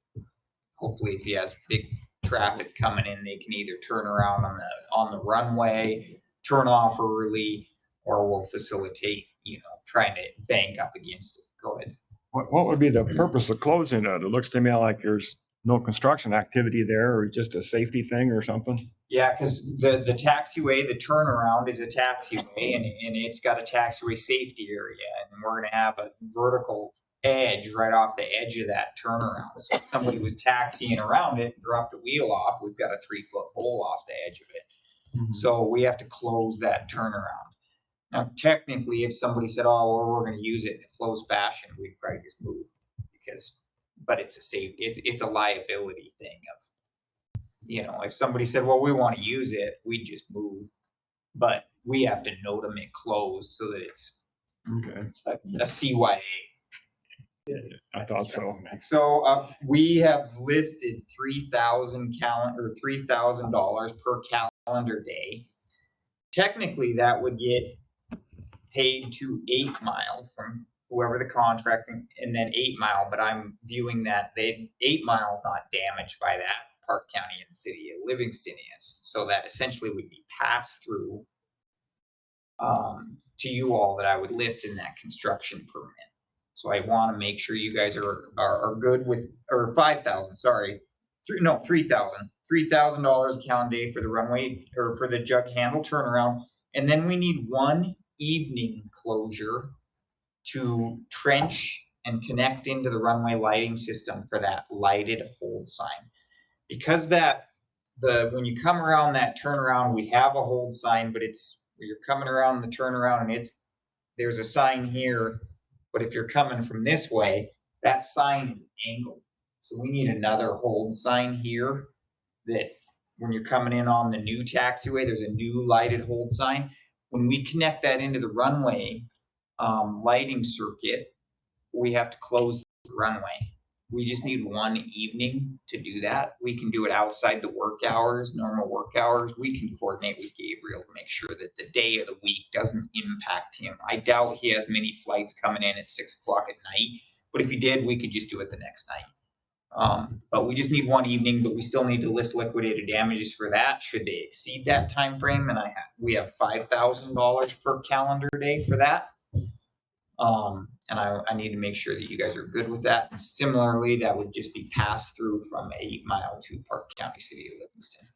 hopefully if he has big traffic coming in, they can either turn around on the runway, turn off early, or we'll facilitate, trying to bank up against it. Go ahead. What would be the purpose of closing it? It looks to me like there's no construction activity there or just a safety thing or something. Yeah, because the taxiway, the turnaround is a taxiway and it's got a taxiway safety area. And we're going to have a vertical edge right off the edge of that turnaround. So if somebody was taxiing around it, dropped a wheel off, we've got a 3-foot hole off the edge of it. So we have to close that turnaround. Now, technically, if somebody said, oh, well, we're going to use it in a closed fashion, we'd probably just move but it's a safety, it's a liability thing of, if somebody said, well, we want to use it, we'd just move. But we have to note them it closed so that it's Okay. a CYA. I thought so. So we have listed $3,000 per calendar day. Technically, that would get paid to 8 Mile from whoever the contract, and then 8 Mile. But I'm viewing that 8 Mile is not damaged by that. Park County and the city of Livingston is. So that essentially would be passed through to you all that I would list in that construction permit. So I want to make sure you guys are good with, or 5,000, sorry, $3,000 a calendar day for the runway or for the jug handle turnaround. And then we need one evening closure to trench and connect into the runway lighting system for that lighted hold sign. Because when you come around that turnaround, we have a hold sign, but you're coming around the turnaround and there's a sign here. But if you're coming from this way, that sign is angled. So we need another hold sign here that when you're coming in on the new taxiway, there's a new lighted hold sign. When we connect that into the runway lighting circuit, we have to close the runway. We just need one evening to do that. We can do it outside the work hours, normal work hours. We can coordinate with Gabriel to make sure that the day of the week doesn't impact him. I doubt he has many flights coming in at 6 o'clock at night, but if he did, we could just do it the next night. But we just need one evening, but we still need to list liquidated damages for that should they exceed that time frame. And we have $5,000 per calendar day for that. And I need to make sure that you guys are good with that. And similarly, that would just be passed through from 8 Mile to Park County, City of Livingston.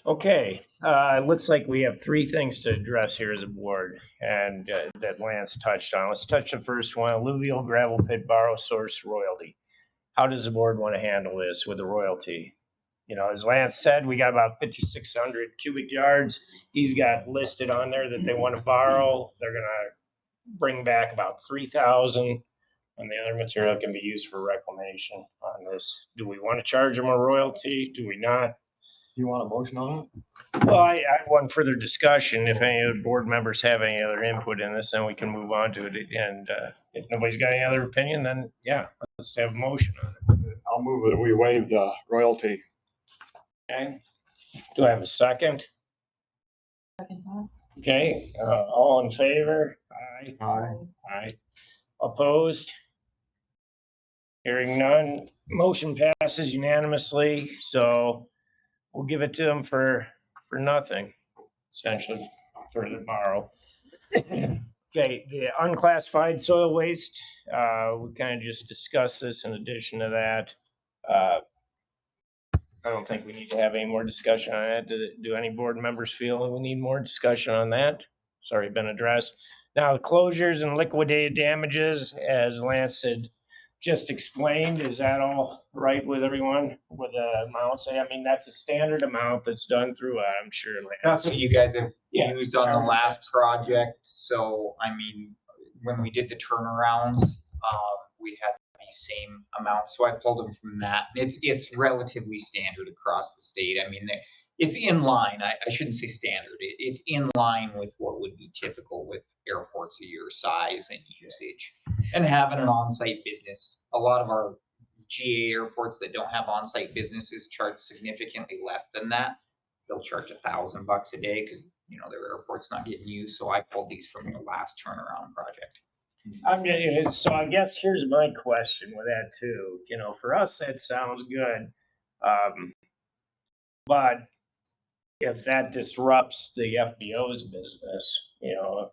Okay, it looks like we have three things to address here as a board and that Lance touched on. Let's touch the first one, alluvial gravel pit borrow source royalty. How does the board want to handle this with the royalty? You know, as Lance said, we got about 5,600 cubic yards. He's got listed on there that they want to borrow. They're going to bring back about 3,000, and the other material can be used for reclamation on this. Do we want to charge them a royalty? Do we not? You want a motion on it? Well, I want further discussion. If any of the board members have any other input in this, then we can move on to it. And if nobody's got any other opinion, then yeah, let's have a motion on it. I'll move it. We waive the royalty. Okay. Do I have a second? Okay, all in favor? Aye. Aye. Aye. Opposed? Hearing none, motion passes unanimously, so we'll give it to them for nothing, essentially, for the borrow. Okay, the unclassified soil waste, we kind of just discussed this in addition to that. I don't think we need to have any more discussion on that. Do any board members feel that we need more discussion on that? It's already been addressed. Now, the closures and liquidated damages, as Lance had just explained, is that all right with everyone with the amounts? I mean, that's a standard amount that's done through, I'm sure, Lance. That's what you guys have Yeah. used on the last project. So, I mean, when we did the turnarounds, we had the same amount. So I pulled them from that. It's relatively standard across the state. I mean, it's in line. I shouldn't say standard. It's in line with what would be typical with airports of your size and usage. And having an on-site business. A lot of our GA airports that don't have on-site businesses charge significantly less than that. They'll charge $1,000 a day because, you know, their airport's not getting used. So I pulled these from the last turnaround project. So I guess here's my question with that too. You know, for us, that sounds good. But if that disrupts the FBO's business, you know,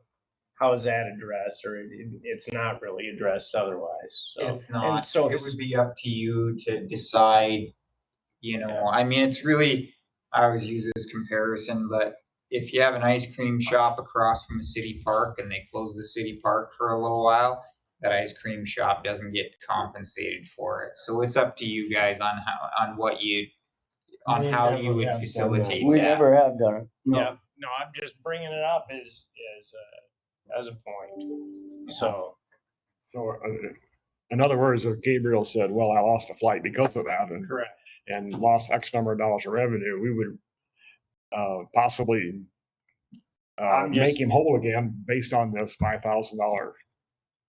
how is that addressed? Or it's not really addressed otherwise. So, It's not. and so it would be up to you to decide, you know, I mean, it's really, I always use this comparison, but if you have an ice cream shop across from a city park and they close the city park for a little while, that ice cream shop doesn't get compensated for it. So it's up to you guys on how you would facilitate We that. never have done it. No. yeah, no, I'm just bringing it up as a point. So In other words, if Gabriel said, well, I lost a flight because of that correct. and lost X number of dollars of revenue, we would possibly make him whole again based on this $5,000.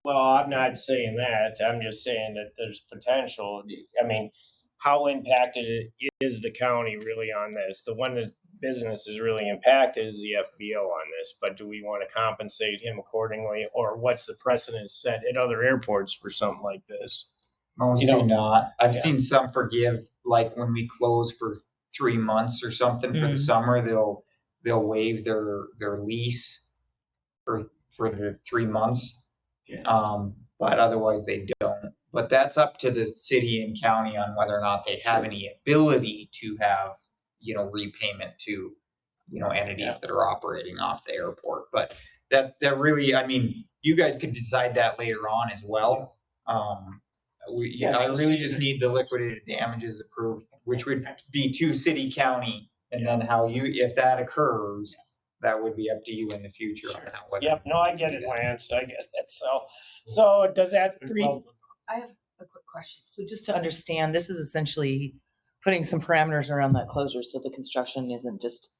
Well, I'm not saying that. I'm just saying that there's potential. I mean, how impacted is the county really on this? The one that business is really impacted is the FBO on this, but do we want to compensate him accordingly? Or what's the precedent set at other airports for something like this? Most do not. I've seen some forgive, like when we close for 3 months or something for the summer, they'll waive their lease for the 3 months. but otherwise they don't. But that's up to the city and county on whether or not they have any ability to have, repayment to, entities that are operating off the airport. But that really, I mean, you guys could decide that later on as well. I really just need the liquidated damages approved, which would be to city, county, and then if that occurs, that would be up to you in the future on how. whether Yep, no, I get it, Lance, I get that, so does that I have a quick question. So just to understand, this is essentially putting some parameters around that closure so the construction isn't just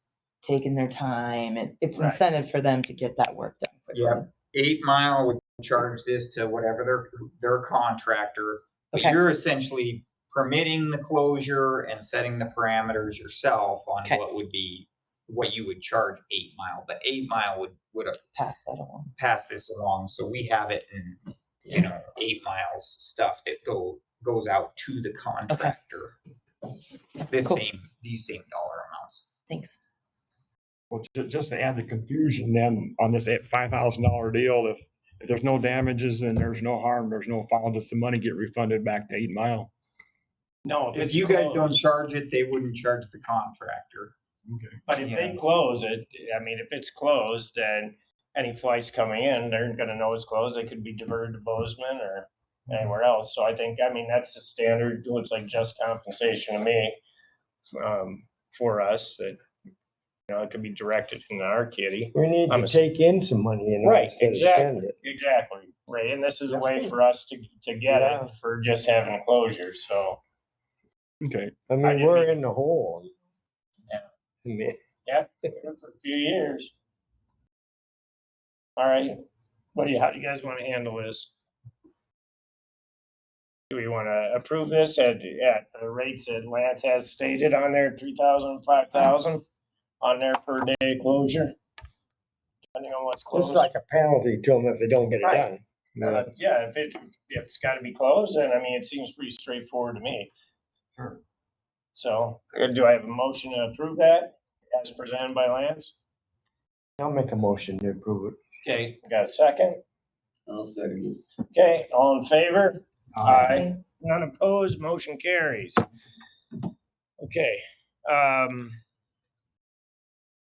taking their time, and it's Right. incentive for them to get that work done quickly. Yeah. 8 Mile would charge this to whatever their contractor, but Okay. you're essentially permitting the closure and setting the parameters yourself on Okay. what you would charge 8 Mile, but 8 Mile would Pass that along. pass this along, so we have it in, 8 Miles stuff that goes out to the contractor. Cool. These same dollar amounts. Thanks. Well, just to add the confusion then on this $5,000 deal, if there's no damages and there's no harm, there's no foul, does the money get refunded back to 8 Mile? No, If you guys don't charge it, they wouldn't charge the contractor. Okay. But if they close it, I mean, if it's closed, then any flights coming in, they're gonna know it's closed. They could be diverted to Bozeman or anywhere else. So I think, that's the standard. It looks like just compensation to me, for us that, it could be directed in our kitty. We need I'm to a- take in some money and Right, instead of exactly. spend it. Exactly, right. And this is a way for us to get Yeah. it for just having a closure. So, Okay. I I mean, didn't we're mean- in the hole. Yeah. I mean, for a few years. All right, how do you guys want to handle this? Do we want to approve this at the rates that Lance has stated on there, 3,000, 5,000 on there per day closure? Depending on what's It's closed. like a penalty to them if they don't get it Right. done. Yeah. Yeah, if it's got to be closed, then it seems pretty straightforward to me. Sure. So, do I have a motion to approve that as presented by Lance? I'll make a motion to approve it. Okay, got a second? I'll second it. Okay, all in favor? Aye. None opposed, motion carries. Okay,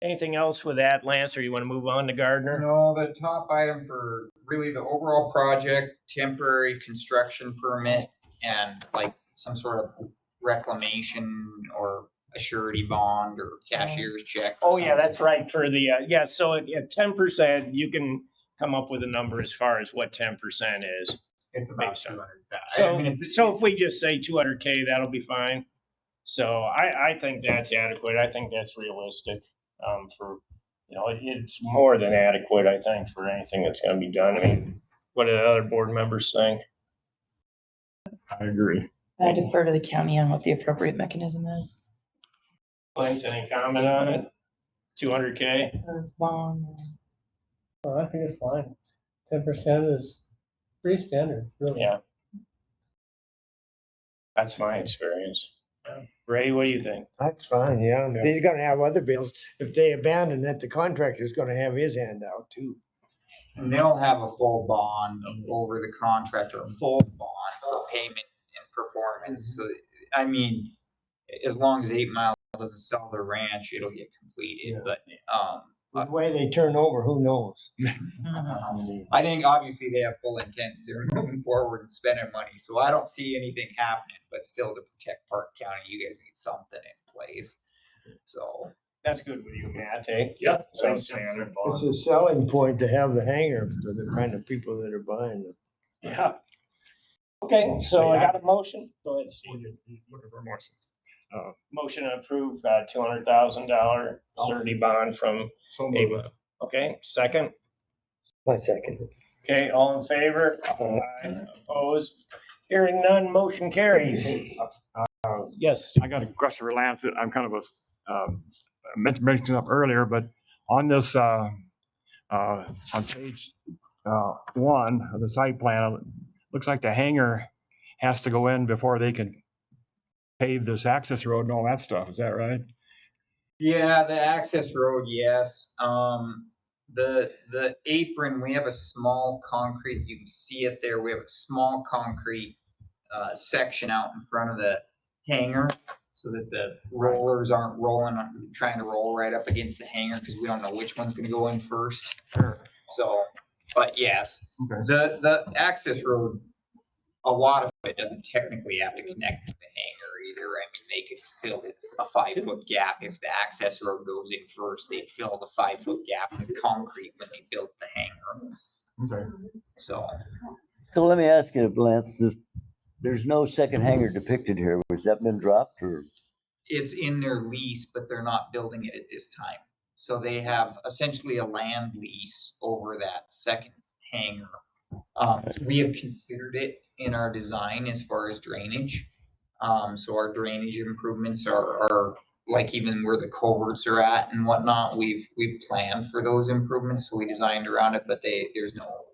anything else with that, Lance, or you want to move on to Gardner? No, the top item for really the overall project, temporary construction permit and like some sort of reclamation or a surety bond or cashier's check. Oh, yeah, that's right, for the, so at 10%, you can come up with a number as far as what 10% is. It's about based on- 200,000. So if we just say 200K, that'll be fine. So I think that's adequate. I think that's realistic, for, it's more than adequate, I think, for anything that's gonna be done. I mean, what do the other board members think? I agree. I defer to the county on what the appropriate mechanism is. Clint, any comment on it? 200K? Or bond, or- I think it's fine. 10% is pretty standard, really. Yeah. That's my experience. Ray, what do you think? That's fine, yeah. Yeah. He's gonna have other bills. If they abandon it, the contractor's gonna have his hand out too. And they'll have a full bond over the contract or a full bond for payment and performance. So, I mean, as long as 8 Mile doesn't sell their ranch, it'll get completed, Yeah. but, The way they turn over, who knows? I think obviously they have full intent. They're moving forward and spending money, so I don't see anything happening, but still to protect Park County, you guys need something in place. So, That's good with you, Matt, eh? Yeah. So standard. It's a selling point to have the hangar for the kind of people that are buying them. Yeah. Okay, so I got a motion. Go ahead, Steve. Looking for more. Motion to approve, $200,000 surety bond from So Ava. moved. Okay, second. My second. Okay, all in favor? Aye. Opposed? Hearing none, motion carries. Yes, I got a question for Lance that I'm kind of I meant to mention up earlier, but on this, on page 1 of the site plan, it looks like the hangar has to go in before they can pave this access road and all that stuff. Is that right? yeah, the access road, yes. The apron, we have a small concrete, you can see it there, we have a small concrete section out in front of the hangar so that the rollers aren't trying to roll right up against the hangar because we don't know which one's gonna go in first. Sure. So, but yes, Okay. the access road, a lot of it doesn't technically have to connect to the hangar either. I mean, they could fill a 5-foot gap if the access road goes in first. They'd fill the 5-foot gap with concrete when they built the hangar. Okay. So So let me ask you, Lance, there's no second hangar depicted here. Was that been dropped or? it's in their lease, but they're not building it at this time. So they have essentially a land lease over that second hangar. We have considered it in our design as far as drainage. So our drainage improvements are like even where the culverts are at and whatnot, we've planned for those improvements, so we designed around it, but there's no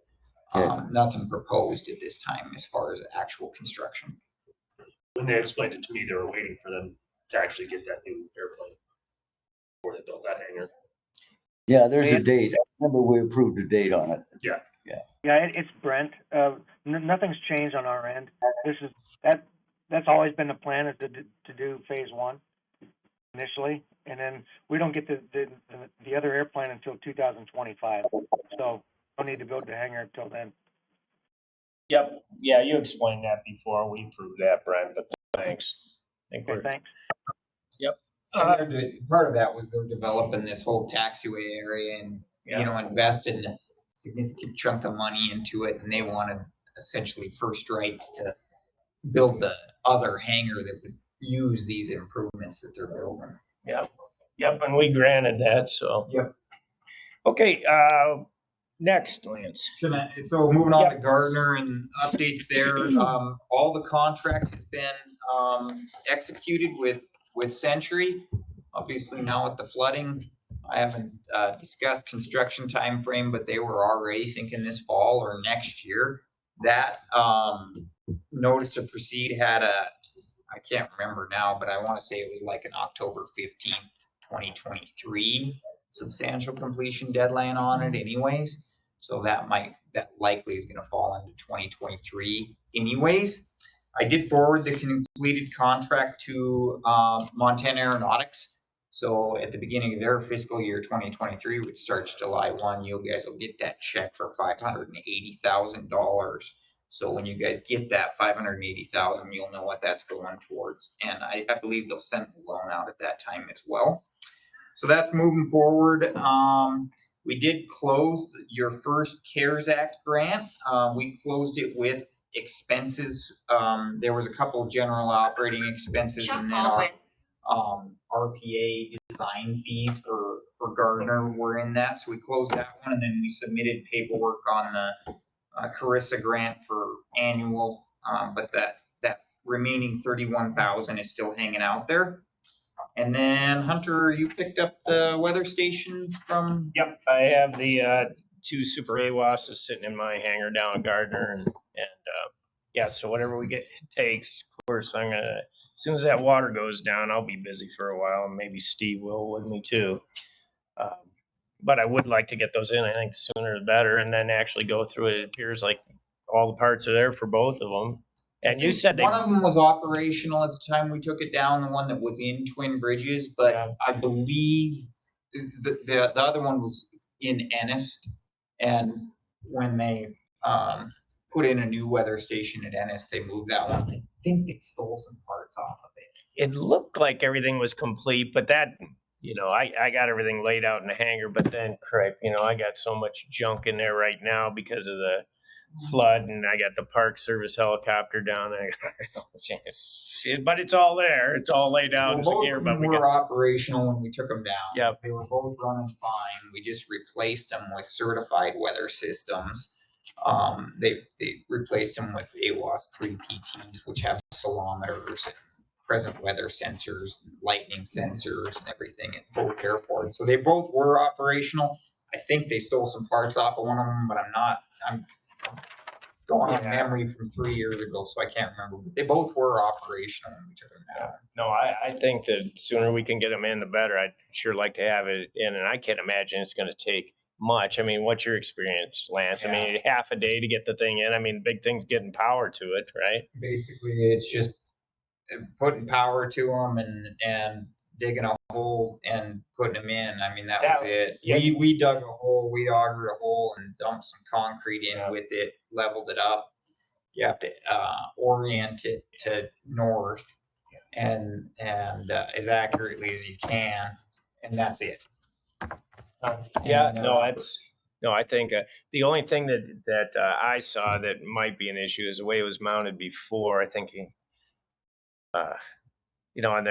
nothing proposed at this time as far as actual construction. When they explained it to me, they were waiting for them to actually get that new airplane before they built that hangar. Yeah, there's a date. I remember we approved a date on it. Yeah. Yeah, it's Brent. Nothing's changed on our end. That's always been the plan, is to do phase 1 initially, and then we don't get the other airplane until 2025. So don't need to build the hangar until then. Yep, yeah, you explained that before, we approved that, Brian, but thanks. I think Okay, we're, thanks. Part of that was they're developing this whole taxiway area and, invested a significant chunk of money into it, and they wanted essentially first rights to build the other hangar that would use these improvements that they're building. yep, and we granted that, so. Yep. Okay, next, Lance. So moving on to Gardner and updates there, all the contract has been executed with Century. Obviously now with the flooding, I haven't discussed construction time frame, but they were already thinking this fall or next year. That notice to proceed had I can't remember now, but I want to say it was like an October 15th, 2023 substantial completion deadline on it anyways. So that likely is going to fall into 2023 anyways. I did forward the completed contract to Montana Aeronautics. So at the beginning of their fiscal year 2023, which starts July 1, you guys will get that check for $580,000. So when you guys get that $580,000, you'll know what that's going towards. And I believe they'll send the loan out at that time as well. So that's moving forward. We did close your first CARES Act grant. We closed it with expenses. There was a couple of general operating expenses and then our RPA design fees for Gardner were in that. So we closed that one, and then we submitted paperwork on the Carissa grant for annual, but that remaining 31,000 is still hanging out there. And then Hunter, you picked up the weather stations from. Yep, I have the 2 Super AWASs sitting in my hangar down in Gardner, and yeah, so whatever we get takes, of course, I'm gonna, as soon as that water goes down, I'll be busy for a while, and maybe Steve will with me too. But I would like to get those in, I think sooner the better, and then actually go through it. It appears like all the parts are there for both of them. And you said One of them was operational at the time we took it down, the one that was in Twin Bridges, but Yeah. I believe the other one was in Ennis. And when they put in a new weather station at Ennis, they moved that one. I think they stole some parts off of it. it looked like everything was complete, but that, I got everything laid out in the hangar, but then crap, I got so much junk in there right now because of the flood, and I got the Park Service helicopter down there. But it's all there. It's all laid out and Both secure, of but them we were got, operational when we took them down. Yep. They were both running fine. We just replaced them with certified weather systems. They replaced them with AWAS 3 PTs, which have accelerometers and present weather sensors, lightning sensors, and everything at both airports. So they both were operational. I think they stole some parts off of one of them, but I'm going on memory from 3 years ago, so I can't remember. But they both were operational when we took them down. no, I think the sooner we can get them in, the better. I'd sure like to have it in, and I can't imagine it's going to take much. I mean, what's your experience, Lance? I mean, half a day to get the thing in. I mean, big thing's getting power to it, right? Basically, it's just putting power to them and digging a hole and putting them in. I mean, that was it. Yeah. We dug a hole, we augered a hole and dumped some concrete in with it, leveled it up. You have to orient it to north and as accurately as you can, and that's it. Yeah, And, no, I think the only thing that I saw that might be an issue is the way it was mounted before. I think, you know, and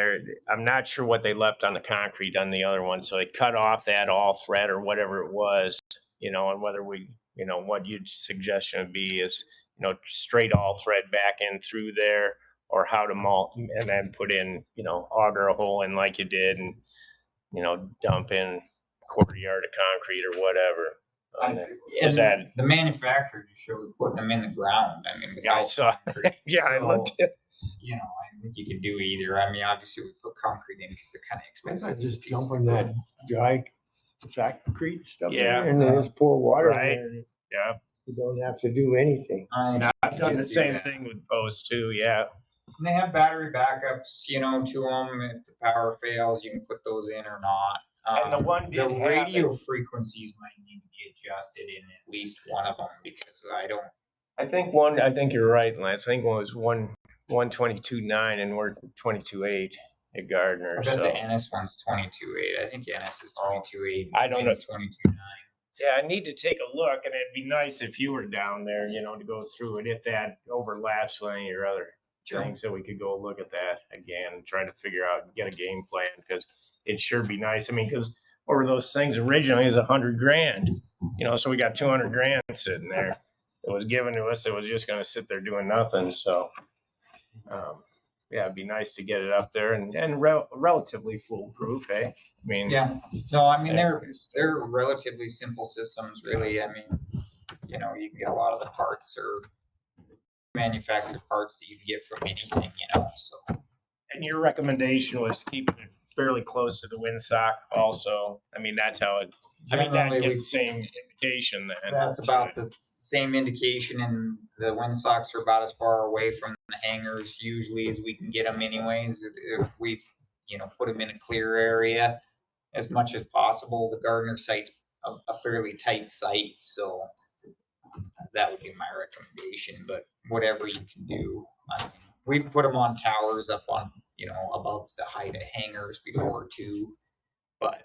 I'm not sure what they left on the concrete on the other one. So they cut off that all thread or whatever it was, you know, and whether we, you know, what your suggestion would be is, you know, straight all thread back in through there, or how to malt and then put in, you know, auger a hole in like you did and, you know, dump in quarter yard of concrete or whatever. Is that? the manufacturer just showed putting them in the ground? I mean, Yeah, I without saw. concrete. Yeah, I looked So, at. you know, I think you could do either. I mean, obviously we put concrete in because they're kind of Why not expensive. just jump in that dry sackcrete stuff in Yeah. there and then just pour water Right. in there. And Yeah, you don't have to do anything. I've done the same thing with Bose too. Yeah, And they have battery backups, you know, to them. If the power fails, you can put those in or not. And the one the did have radio frequencies might need to be adjusted in at least one of them because I think you're right, Lance. I think one was 122.9 and we're 22.8 at Gardner. I bet So the Ennis one's 22.8. I think Ennis is 22.8. I don't know. 22.9. yeah, I need to take a look, and it'd be nice if you were down there, you know, to go through it if that overlaps with any of your other things, so we could go look at that again and try to figure out, get a game plan, because it'd sure be nice. I mean, because over those things originally is $100,000, you know, so we got 200 grand sitting there. It was given to us. It was just going to sit there doing nothing. So, yeah, it'd be nice to get it up there and relatively foolproof, eh? I mean, Yeah. No, I mean they're relatively simple systems, really. I mean, you know, you can get a lot of the parts or manufactured parts that you can get from anything, you know. So and your recommendation was keeping it fairly close to the windsock also. I mean, that's how it, I mean, that Generally, gives the same indication then. that's about the same indication, and the windsocks are about as far away from the hangars usually as we can get them anyways. If we, you know, put them in a clear area as much as possible. The Gardner site's a fairly tight site, so that would be my recommendation, but whatever you can do. We put them on towers up on, you know, above the height of hangars before too, but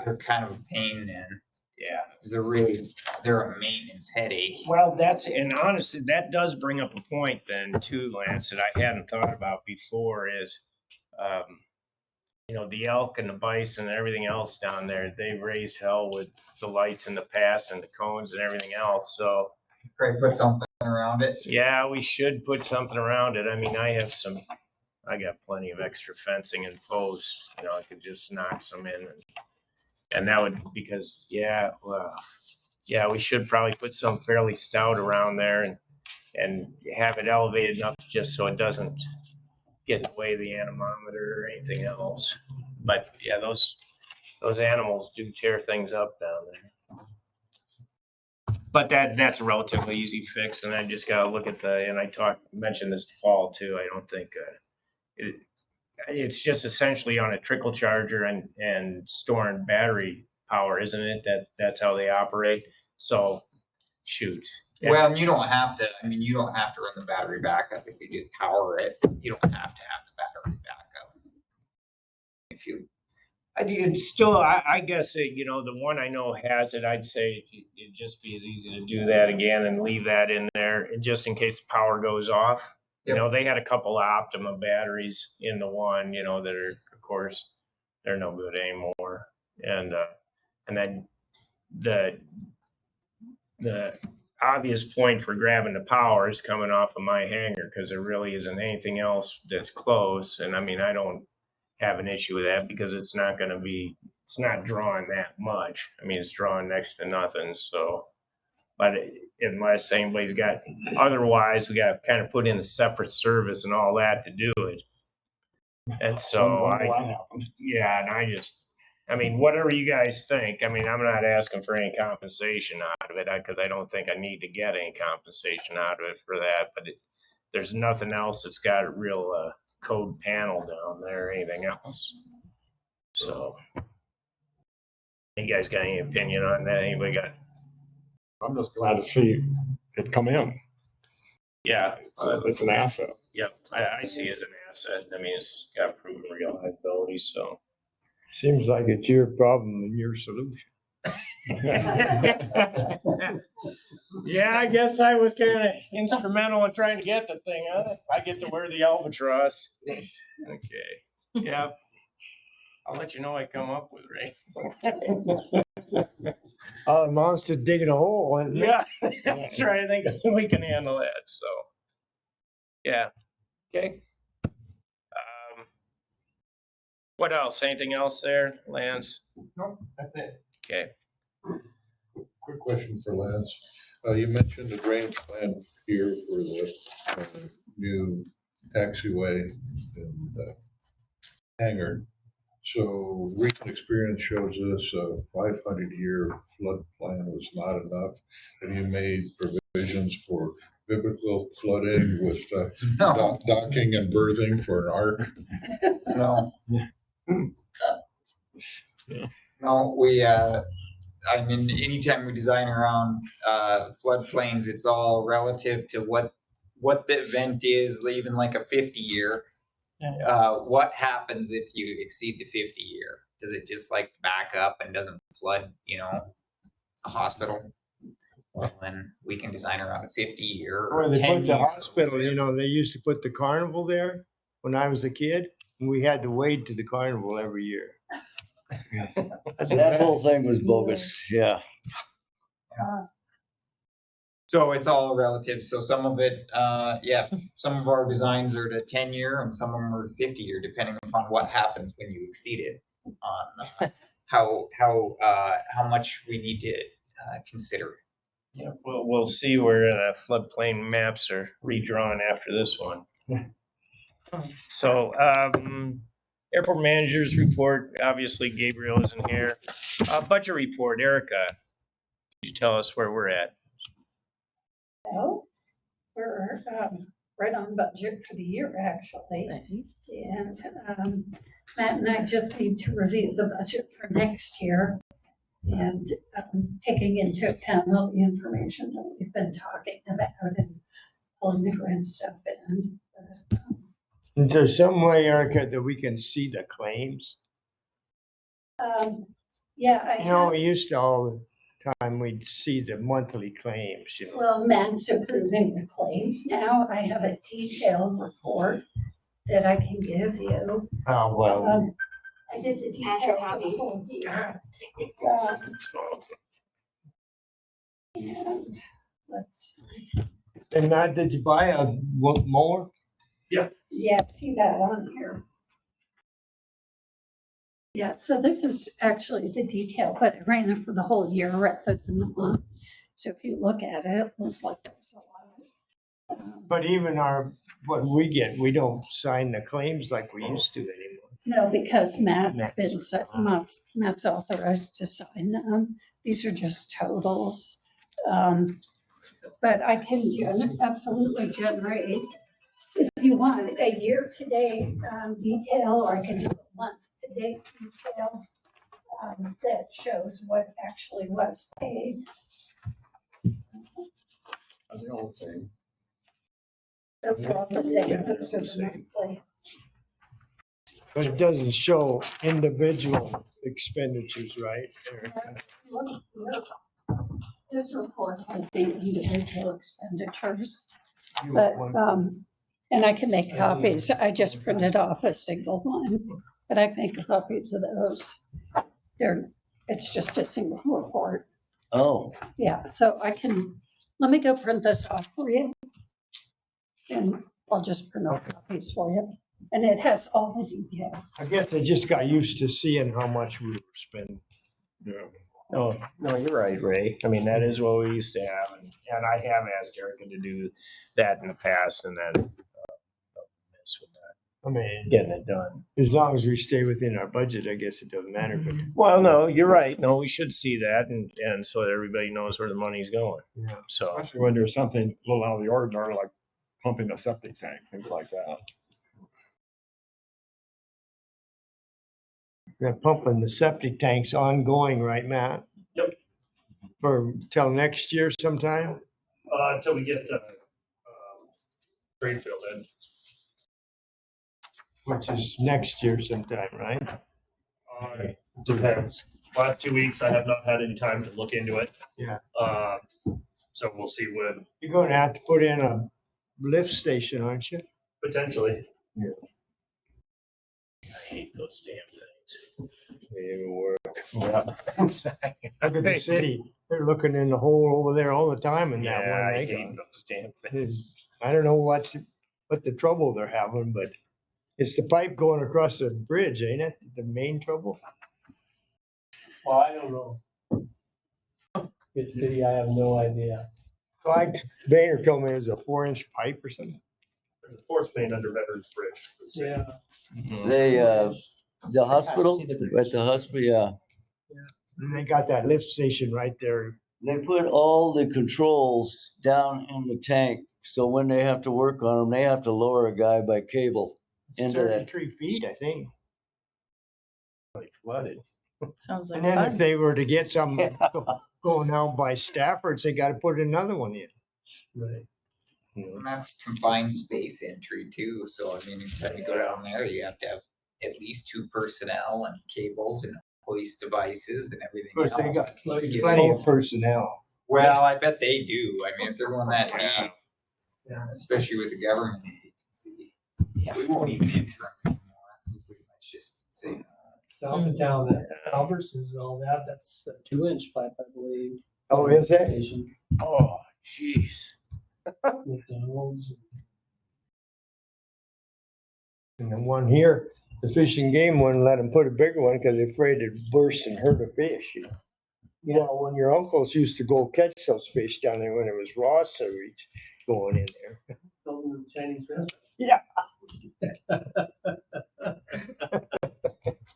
they're kind of a pain then. Yeah. 'Cause they're a maintenance headache. Well, and honestly, that does bring up a point then too, Lance, that I hadn't thought about before is, you know, the elk and the bison and everything else down there, they've raised hell with the lights in the past and the cones and everything else. So Probably put something around it. yeah, we should put something around it. I mean, I got plenty of extra fencing and posts, you know, I could just knock some in and that would, because yeah, we should probably put some fairly stout around there and have it elevated enough just so it doesn't get in the way of the anemometer or anything else. But yeah, those animals do tear things up down there. But that's a relatively easy fix, and I just gotta look at and I mentioned this to Paul too. I don't think it's just essentially on a trickle charger and storing battery power, isn't it? That's how they operate. So shoot. Well, and you don't have to run the battery backup if you do power it. You don't have to have the battery backup. If you I guess, you know, the one I know has it, I'd say it'd just be as easy to do that again and leave that in there just in case the power goes off. You know, they had a couple of Optima batteries in the one, you know, that are, of course, they're no good anymore. And then the obvious point for grabbing the power is coming off of my hangar because there really isn't anything else that's close. And I mean, I don't have an issue with that because it's not drawing that much. I mean, it's drawing next to nothing. So, but unless anybody's got, otherwise we got to kind of put in a separate service and all that to do it. And so I mean, whatever you guys think. I mean, I'm not asking for any compensation out of it because I don't think I need to get any compensation out of it for that. But there's nothing else that's got a real code panel down there or anything else. So, you guys got any opinion on that? Anybody got? I'm just glad to see it come in. Yeah, It's an asset. yep. I see it as an asset. I mean, it's got proven reliability. So. Seems like it's your problem and your solution. Yeah, I guess I was kind of instrumental in trying to get the thing. Huh? I get to wear the albatross. Okay. Yeah. I'll let you know what I come up with, Ray. Amounts to digging a hole, isn't it? Yeah, that's right. I think we can handle that. So, yeah. Okay. What else? Anything else there, Lance? Nope, that's it. Okay. Quick question for Lance. You mentioned the drainage plan here for the new taxiway and hangar. So recent experience shows us a 500-year flood plan was not enough. Have you made provisions for biblical flooding with No, docking and berthing for an ark? no. Yeah. No, I mean, anytime we design around floodplains, it's all relative to what the event is, even like a 50-year. What happens if you exceed the 50-year? Does it just like back up and doesn't flood, a hospital? Well, then we can design around a 50-year Or or they put the 10-year. hospital, they used to put the carnival there when I was a kid. And we had to wade to the carnival every year. That whole thing was bogus, yeah. So it's all relative. So some of it, some of our designs are to 10-year and some of them are 50-year, depending upon what happens when you exceed it on how much we need to consider. Yeah, we'll see where the floodplain maps are redrawn after this one. So, airport managers report, obviously Gabriel isn't here. Budget report, Erica, can you tell us where we're at? Well, we're right on budget for the year, actually. And Matt and I just need to review the budget for next year. And taking into account all the information that we've been talking about and pulling the grant stuff in. Is there some way, Erica, that we can see the claims? Yeah, We used to all the time, we'd see the monthly claims, Well, Matt's approving the claims now. I have a detailed report that I can give you. Oh, well, I did the detail for the whole year. And let's, and Matt, did you buy a mower? yeah, see that on here. Yeah, so this is actually the detail, but I ran it for the whole year rather than the month. So if you look at it, it looks like there's a lot. But even what we get, we don't sign the claims like we used to anymore. No, because Matt's Matt's- been, Matt's authorized to sign them. These are just totals. But I can absolutely generate, if you want, a year-to-date detail, or I can do a month-to-date detail that shows what actually was paid. The whole thing. They're all the same, those are the monthly. But it doesn't show individual expenditures, right? Erica? Look. This report has the individual expenditures, but, and I can make copies. I just printed off a single one, but I can make copies of those. It's just a single report. Oh, Yeah, so let me go print this off for you. And I'll just print off copies for you. And it has all the details. I guess I just got used to seeing how much we were spending. Yeah. No, you're right, Ray. I mean, that is what we used to have, and I have asked Erica to do that in the past, and then mess with that. I mean, getting it done. as long as we stay within our budget, I guess it doesn't matter, but Well, no, you're right. No, we should see that and so that everybody knows where the money's going. yeah. So, Especially when there's something a little out of the ordinary, like pumping a septic tank, things like that. That pumping the septic tank's ongoing, right, Matt? Yep. For till next year sometime? Until we get the, drain filled in. Which is next year sometime, right? Depends. Last 2 weeks, I have not had any time to look into it. Yeah. So we'll see when, You're gonna have to put in a lift station, aren't you? potentially. I hate those damn things. They work. Yeah. Look at the city. They're looking in the hole over there all the time in that Yeah, one I they hate got. those damn things. I don't know what the trouble they're having, but it's the pipe going across the bridge, ain't it? The main trouble? Well, I don't know. Good city, I have no idea. Clyde Boehner told me it was a 4-inch pipe or something. There's a force main under Veterans Bridge. for the city. Yeah. Mhm. They, the hospital, at the hospital, yeah. And they got that lift station right there. They put all the controls down in the tank, so when they have to work on them, they have to lower a guy by cable. It's Into that. 33 feet, I think. Like flooded. Sounds like And then if fun. they were to get some going out by Stafford's, they gotta put another one in. Right. You know? And that's confined space entry too, so I mean, anytime you go down there, you have to have at least 2 personnel and cables and hoist devices and everything Of course, they else. got You can't get plenty in. of personnel. Well, I bet they do, I mean, if they're going that Yeah. deep, especially with the government agency. Yeah, we won't even enter them anymore, we pretty much just say, South of town, that Albertsons and all that, that's a 2-inch pipe, I believe. Oh, is it? Station, Oh, jeez. McDonald's. And the one here, the Fish and Game wouldn't let them put a bigger one because they're afraid it'd burst and hurt a fish, you know? Well, when your uncles used to go catch those fish down there when it was raw sewage going in there. Sold in the Chinese restaurant. Yeah.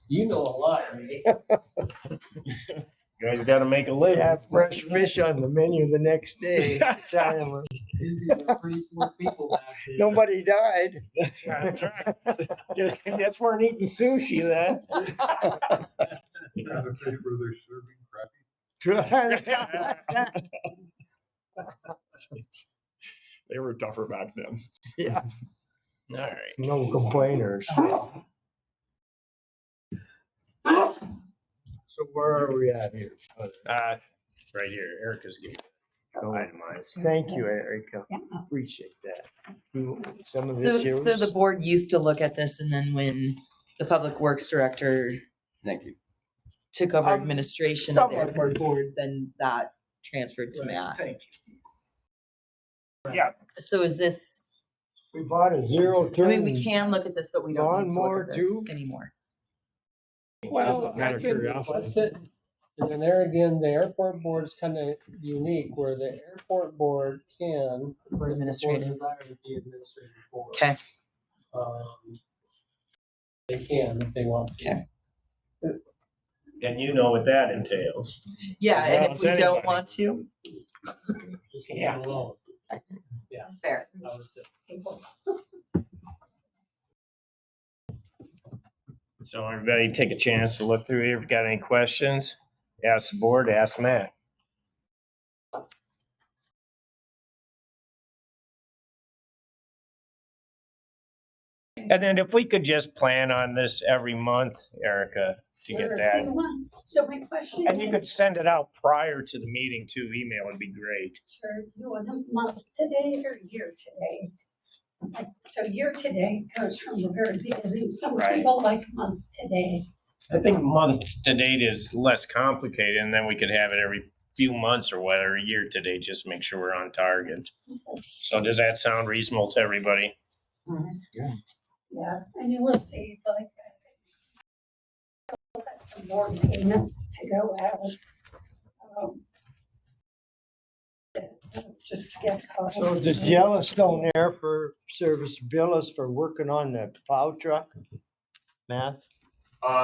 You know a lot, right? You guys gotta make a They living. have fresh fish on the menu the next day. China, These are pretty poor people back there. nobody died. That's right. That's we're eating sushi then. The fish where they're serving crappy. They were tougher back then. Yeah, All right. no complainers. So where are we at here? Right here, Erica's gave Oh, itemized. thank you, Erica. Appreciate that. Some of So, this so the yours? board used to look at this and then when the public works director Thank you. took over administration of the somewhat. airport board, then that transferred to Right, Matt. Thank you. Yeah, So is this, We bought a zero I turn. mean, we can look at this, but we don't need to lawnmower look at too? this anymore. Well, matter of That's curiosity. it. And then there again, the airport board is kind of unique where the airport board can. For administrative. The administrative board. Okay, They can if they want. to. Okay. and you know what that entails. yeah, As well and if as we don't anybody. want to, Just leave Yeah. it alone. fair. That was it. So everybody take a chance to look through here. If you got any questions, ask the board, ask Matt. And then if we could just plan on this every month, Erica, to get Sure, that. if you want. So my question And you could is, send it out prior to the meeting too. Email would be great. sure, you want a month today or year today? Like, so year today goes from the very beginning. Some Right. people like month today. I think month to date is less complicated and then we could have it every few months or whatever, year to date, just make sure we're on target. So does that sound reasonable to everybody? Yeah, and you will see like. We'll have some more payments to go out. just to get caught. So up. does Yellowstone Air for Service bill us for working on the plow truck? Matt,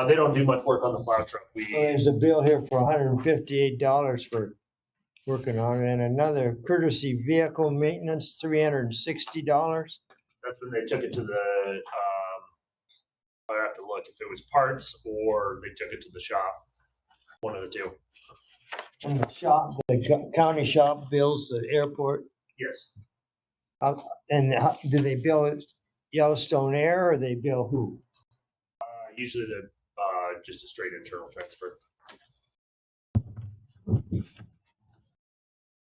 They don't do much work on the plow truck. there's a bill here for $158 for working on it, and another courtesy vehicle maintenance, $360. That's when they took it to the, I have to look if it was parts or they took it to the shop. One of the two. And the shop, the county shop bills the airport. Yes. And do they bill it Yellowstone Air or they bill who? Usually the, just a straight internal transfer.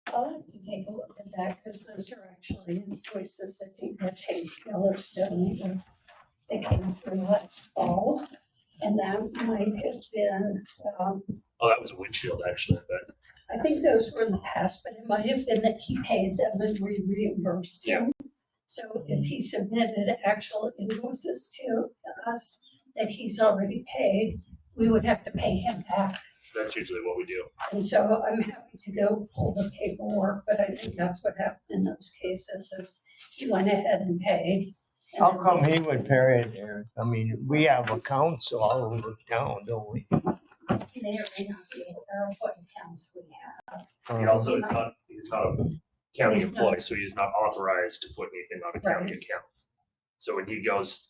I'll have to take a look at that because those are actually invoices that they get paid to Yellowstone. They came through last fall and that might have been, Oh, that was a windshield actually, but I think those were in the past, but it might have been that he paid them and we reimbursed him. So if he submitted actual invoices to us that he's already paid, we would have to pay him back. that's usually what we do. And so I'm happy to go pull the paperwork, but I think that's what happened in those cases is he went ahead and paid. and How then come he would pay it there? I mean, we have accounts all over town, don't we? He may or may not be aware of what accounts we have. He also is not, he's not a county He's not. employee, so he's not authorized to put anything on a county Right. account. So when he goes,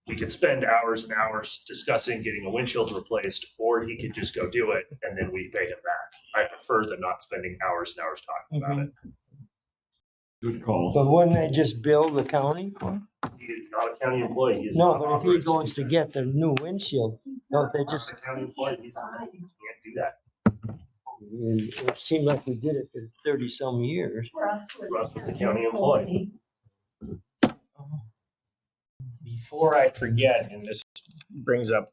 he could spend hours and hours discussing getting a windshield replaced, or he could just go do it and then we pay him back. I prefer than not spending hours and hours talking about it. Good call. But wouldn't they just bill the county? He is not a county employee. He's No, not but if he authorized to goes do to that. get the new windshield, don't they He's just, not a county employee. He Sign. can't do that. it seemed like we did it for 30-some years. Russ was Russ was a a county county employee. employee. Before I forget, and this brings up,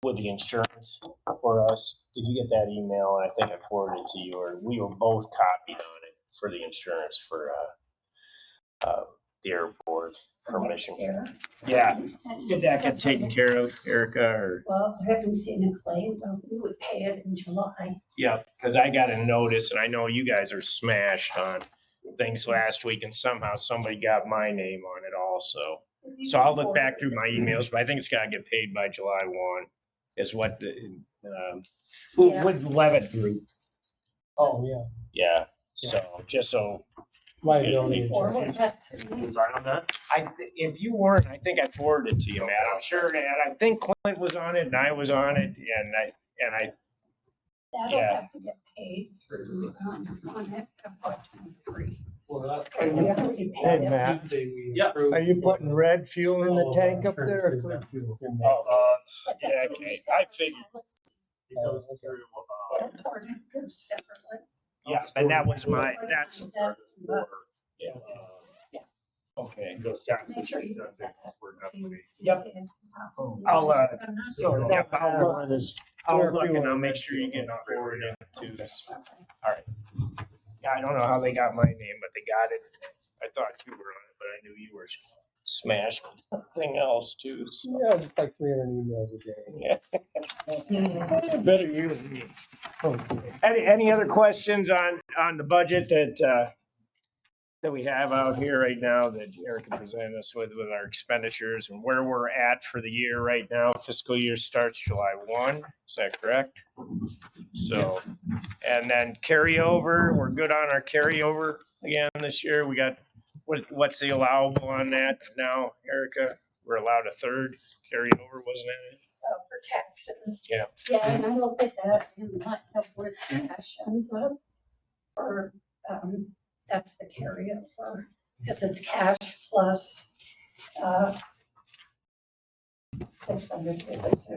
with the insurance for us, did you get that email? I think I forwarded it to you, or we were both copied on it for the insurance for, the airport permission. Next year. Yeah, And did that get taken care of, Erica, or? Well, I haven't seen a claim, but we would pay it in July. Yeah, because I got a notice, and I know you guys are smashed on things last week, and somehow somebody got my name on it also. So I'll look back through my emails, but I think it's gotta get paid by July 1, is what the, Yeah. with Levitt Group. Oh, yeah. Yeah, so, just so, Liability Forward insurance. that to me. Was I on that? if you weren't, I think I forwarded it to you, Matt, I'm sure, and I think Clint was on it, and I was on it, and I, That'll Yeah. have to get paid through, on it, FY23. Well, that's And we already paid Hey, it. Matt, Tuesday we Yeah. approved are you putting red fuel in the all tank our up there? or alternative could- fuel in oh, that. But yeah, that's what okay, we I got. figured, It goes through, Airport, it goes separately. yeah, and that was my, that's, That's most. yeah. Yeah. Okay. those taxes. Make sure you that's get it. that. We're definitely- Yep. I'll, I'll, I'm not So sure. yeah, don't I'll have look. one of this I'll clear look and fuel I'll in make it. sure you get forwarded to this. Okay. All right. Yeah, I don't know how they got my name, but they got it. I thought you were on it, but I knew you were smashed with something else too. So. Yeah, just like 300 emails a day. Yeah. Better you than me. Any other questions on the budget that we have out here right now that Eric can present us with our expenditures and where we're at for the year right now? Fiscal year starts July 1, is that correct? So, and then carryover, we're good on our carryover again this year. We got, what's the allowable on that now, Erica? We're allowed a third carryover, wasn't it? For taxes. Yeah. Yeah, and I looked at that in light of where cash ends up. Or, that's the carryover, because it's cash plus, expenditure. We can also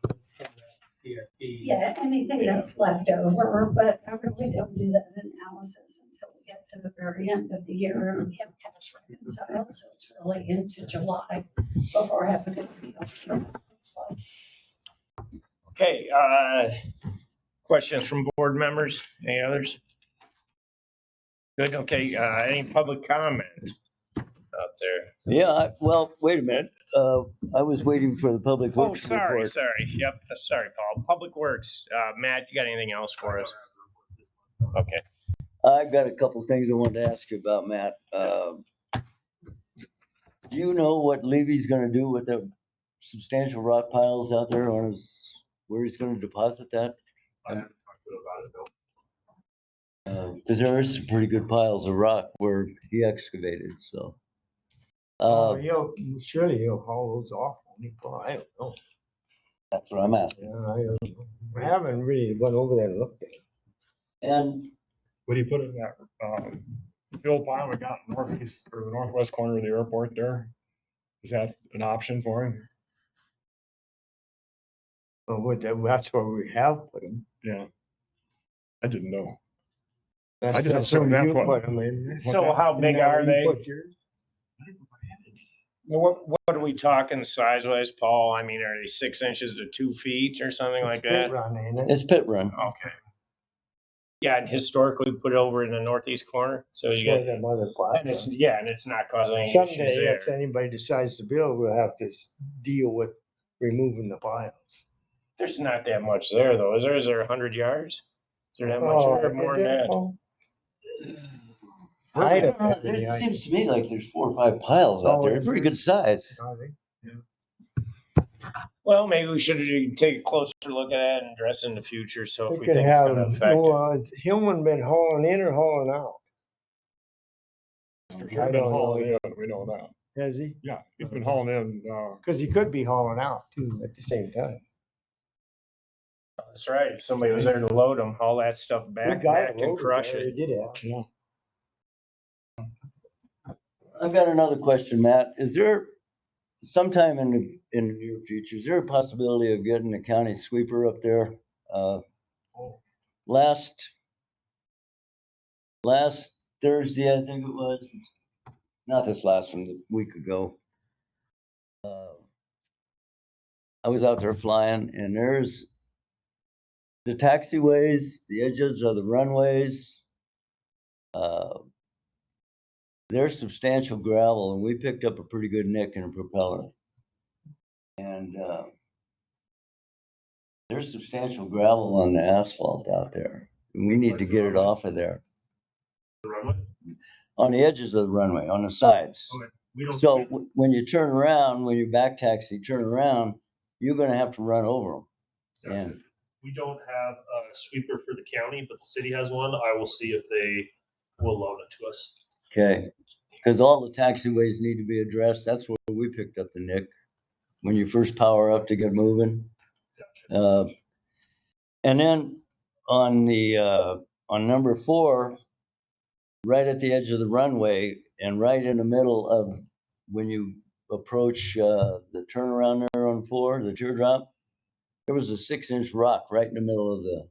put from that CFP. Yeah, anything that's left over, but I really don't do that analysis until we get to the very end of the year and we have cash reconciled, so it's really into July before I have a good feel for what it looks like. Okay, questions from board members? Any others? Good, okay, any public comment out there? Yeah, well, wait a minute. I was waiting for the Public Oh, Works sorry, report. sorry, yep, sorry, Paul. Public Works, Matt, you got anything else for us? Okay. I've got a couple things I wanted to ask you about, Matt. Do you know what Levy's gonna do with the substantial rock piles out there on his, where he's gonna deposit that? I haven't talked to him about it, though. Cause there is some pretty good piles of rock where he excavated, so. Oh, surely he'll haul those off. I don't know. That's what I'm asking. Yeah, I don't know. I haven't really went over there and looked at it. And Would he put it in that, field pile we got northeast or the northwest corner of the airport there? Is that an option for him? But that's where we have put them. Yeah. I didn't know. That's just where assumed that's you what- put 'em in. So how Isn't big that where are you they? put yours? What are we talking size wise, Paul? I mean, are they 6 inches to 2 feet or something like It's pit that? run, ain't it? it's pit run. Okay. Yeah, and historically put it over in the northeast corner, so you Where get, them other and flats it's, are. yeah, and it's not causing any Someday, issues there. if anybody decides to build, we'll have to deal with removing the piles. There's not that much there though, is there? Is there 100 yards? Is there that much Oh, there? More is than it, that? Paul? I I don't know, don't there know. seems to me like there's 4 or 5 piles out Oh, there, is pretty there? good size. Are they? Well, maybe we should take a closer look at it and address it in the future, so if We we could think it's have, gonna affect it. well, Hillman been hauling in or hauling out? For I sure been don't know. hauling in, we know that. Has he? Yeah, he's been hauling in, Cause he could be hauling out too at the same time. That's right, if somebody was there to load them, haul that stuff We back got it and loaded crush there, it. They did have. yeah. I've got another question, Matt. Is there sometime in the near future, is there a possibility of getting a county sweeper up there? Last Thursday, I think it was, not this last one, a week ago. I was out there flying and there's the taxiways, the edges of the runways. There's substantial gravel and we picked up a pretty good nick in a propeller. And there's substantial gravel on the asphalt out there. And we need to get it off of there. The runway? On the edges of the runway, on the sides. Okay. We don't. So when you turn around, when you back taxi, turn around, you're gonna have to run over them. Gotcha. And We don't have a sweeper for the county, but the city has one. I will see if they will loan it to us. okay, because all the taxiways need to be addressed. That's where we picked up the nick. When you first power up to get moving. Gotcha. And then on the on number 4, right at the edge of the runway and right in the middle of when you approach the turnaround there on 4, the teardrop, there was a 6-inch rock right in the middle of the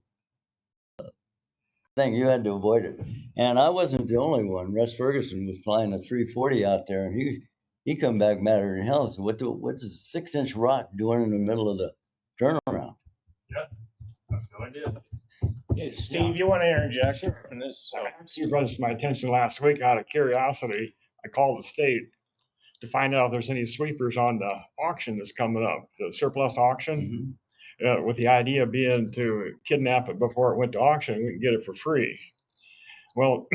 thing. You had to avoid it. And I wasn't the only one. Russ Ferguson was flying a 340 out there and he come back madder than hell and said, what's a 6-inch rock doing in the middle of the turnaround? I have no idea. Hey, Steve, you want to interject on this? Actually brought this to my attention last week out of curiosity. I called the state to find out if there's any sweepers on the auction that's coming up, the surplus auction. With the idea being to kidnap it before it went to auction, we can get it for free. Well,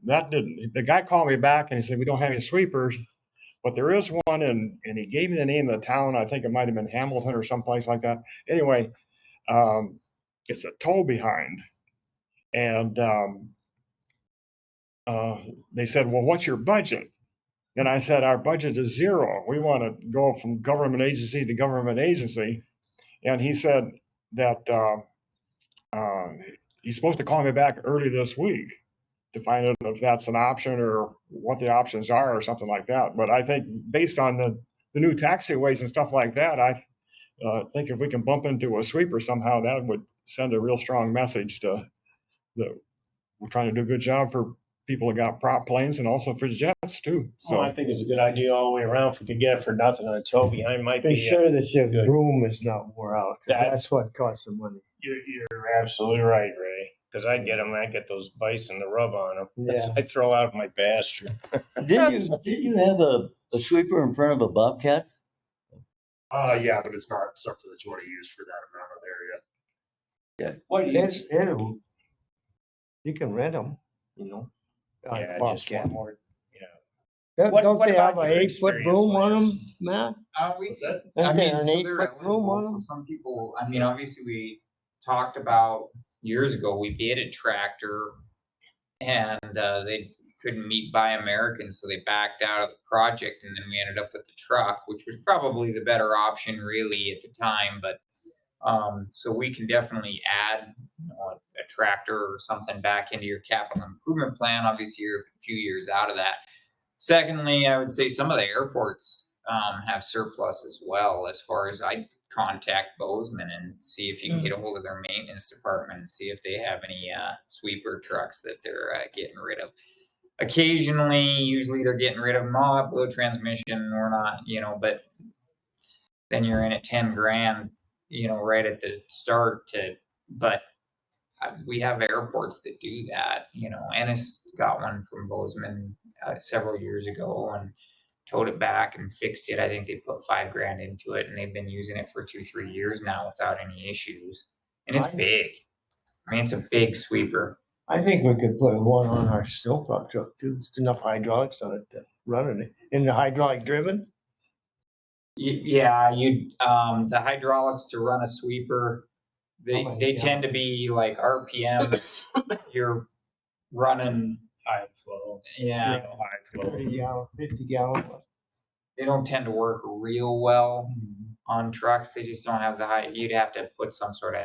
that didn't, the guy called me back and he said, we don't have any sweepers, but there is one and he gave me the name of the town. I think it might've been Hamilton or someplace like that. Anyway, it's a tow behind. And they said, well, what's your budget? And I said, our budget is 0. We want to go from government agency to government agency. And he said that he's supposed to call me back early this week to find out if that's an option or what the options are or something like that. But I think based on the new taxiways and stuff like that, I think if we can bump into a sweeper somehow, that would send a real strong message to that we're trying to do a good job for people that got prop planes and also for jets too. So I think it's a good idea all the way around. If we could get it for nothing, a tow behind might Be be. sure that your good. broom is not wore out, 'cause That- that's what costs the money. You're absolutely right, Ray. Because I'd get them, I'd get those bison to rub on them. Yeah. I'd throw out my pasture. Didn't you have a sweeper in front of a Bobcat? Yeah, but it's not something that you want to use for that amount of area. What do you, It'll You can rent them, you know. on Yeah, just Bobcat. one more, yeah. Don't What- don't what they have about an your 8-foot experience, broom on them, Lance? Matt? We, What's that? I Isn't there mean, an so they're 8-foot broom on eligible. them? Some people, I mean, obviously we talked about years ago, we bid a tractor and they couldn't meet Buy American, so they backed out of the project and then we ended up with the truck, which was probably the better option really at the time, but so we can definitely add a tractor or something back into your capital improvement plan. Obviously, you're a few years out of that. Secondly, I would say some of the airports have surplus as well. As far as I contact Bozeman and see if you can get a hold of their maintenance department and see if they have any sweeper trucks that they're getting rid of. Occasionally, usually they're getting rid of them. Oh, upload transmission or not, but then you're in at 10 grand, right at the start but we have airports that do that, Ennis got one from Bozeman several years ago and towed it back and fixed it. I think they put 5 grand into it and they've been using it for 2-3 years now without any issues. And it's big. I mean, it's a big sweeper. I think we could put one on our snowplow truck too. It's enough hydraulics on it to run it. In the hydraulic driven? Yeah, the hydraulics to run a sweeper, my they God. tend to be like RPM. You're running, High flow. yeah, High flow. 30 gallon, 50 gallon. they don't tend to work real well on trucks. They just don't have the high. You'd have to put some sort of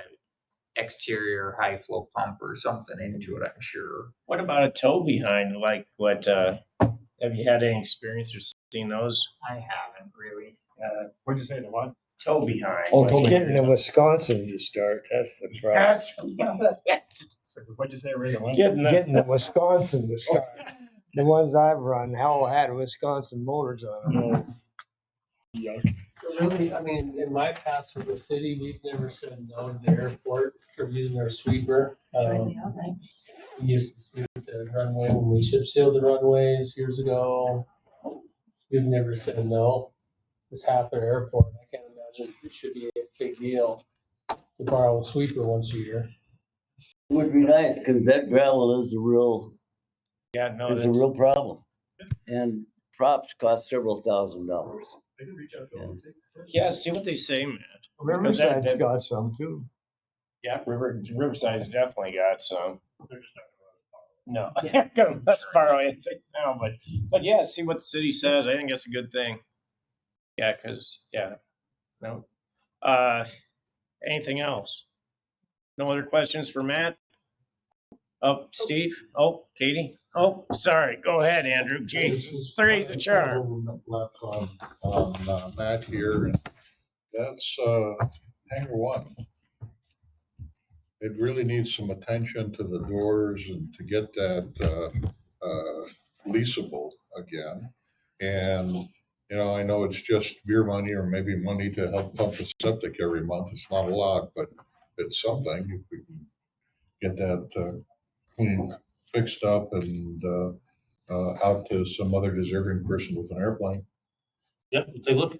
exterior high flow pump or something into it, I'm sure. What about a tow behind? Like what, have you had any experience or seen those? I haven't really. What'd you say, the what? Tow behind. Oh, It's tow behind. getting in Wisconsin to start. That's the problem. What'd you say, Ray? the what? Getting the- Getting in Wisconsin to start. The ones I've run, hell, had Wisconsin motors on them. Yuck. Really, I mean, in my past for the city, we've never said no to the airport for using our sweeper. We used to sweep the runway when we chip sealed the runways years ago. We've never said no. It's half their airport. I can't imagine it should be a big deal to borrow a sweeper once a year. It would be nice, because that gravel is a real Yeah, no, is a that's, real problem. And props cost several $1,000s. They can reach out to them and say. yeah, see what they say, man. Riverside's that- got some too. Yeah, Riverside's definitely got some. They're just not No, I'm gonna let's borrow anything now, but yeah, see what the city says. I think that's a good thing. Yeah, cause no. Anything else? No other questions for Matt? Oh, Steve? Oh, Katie? Oh, sorry. Go ahead, Andrew. Jesus, three's a charm. Left on Matt here, and that's hangar 1. It really needs some attention to the doors and to get that leasable again. And, I know it's just beer money or maybe money to help pump the septic every month. It's not a lot, but it's something. If we can get that clean, fixed up and out to some other deserving person with an airplane. Yep, we'll take a look.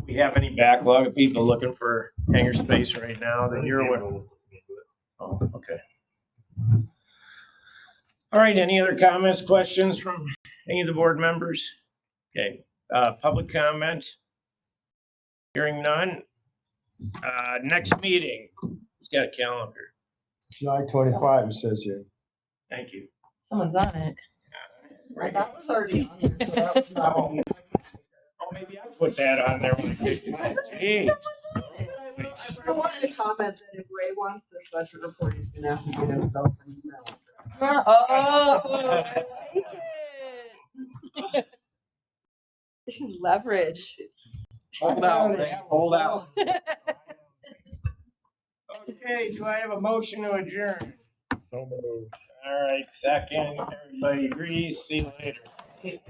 We have any backlog of people looking for hangar space right now that you're aware of? Oh, okay. All right, any other comments, questions from any of the board members? Okay, public comment? Hearing none. Next meeting, who's got a calendar? July 25, it says here. Thank you. Someone's on it. Right, that was already on there, so that was not. Oh, maybe I put that on there. When I picked it. Jeez. I wanted to comment that if Ray wants this budget report, he's gonna have to get himself an email address. Oh, I like it. Leverage. Hold out, Ray, hold out. Okay, do I have a motion to adjourn? So moved. All right, second. Everybody agrees. See you later.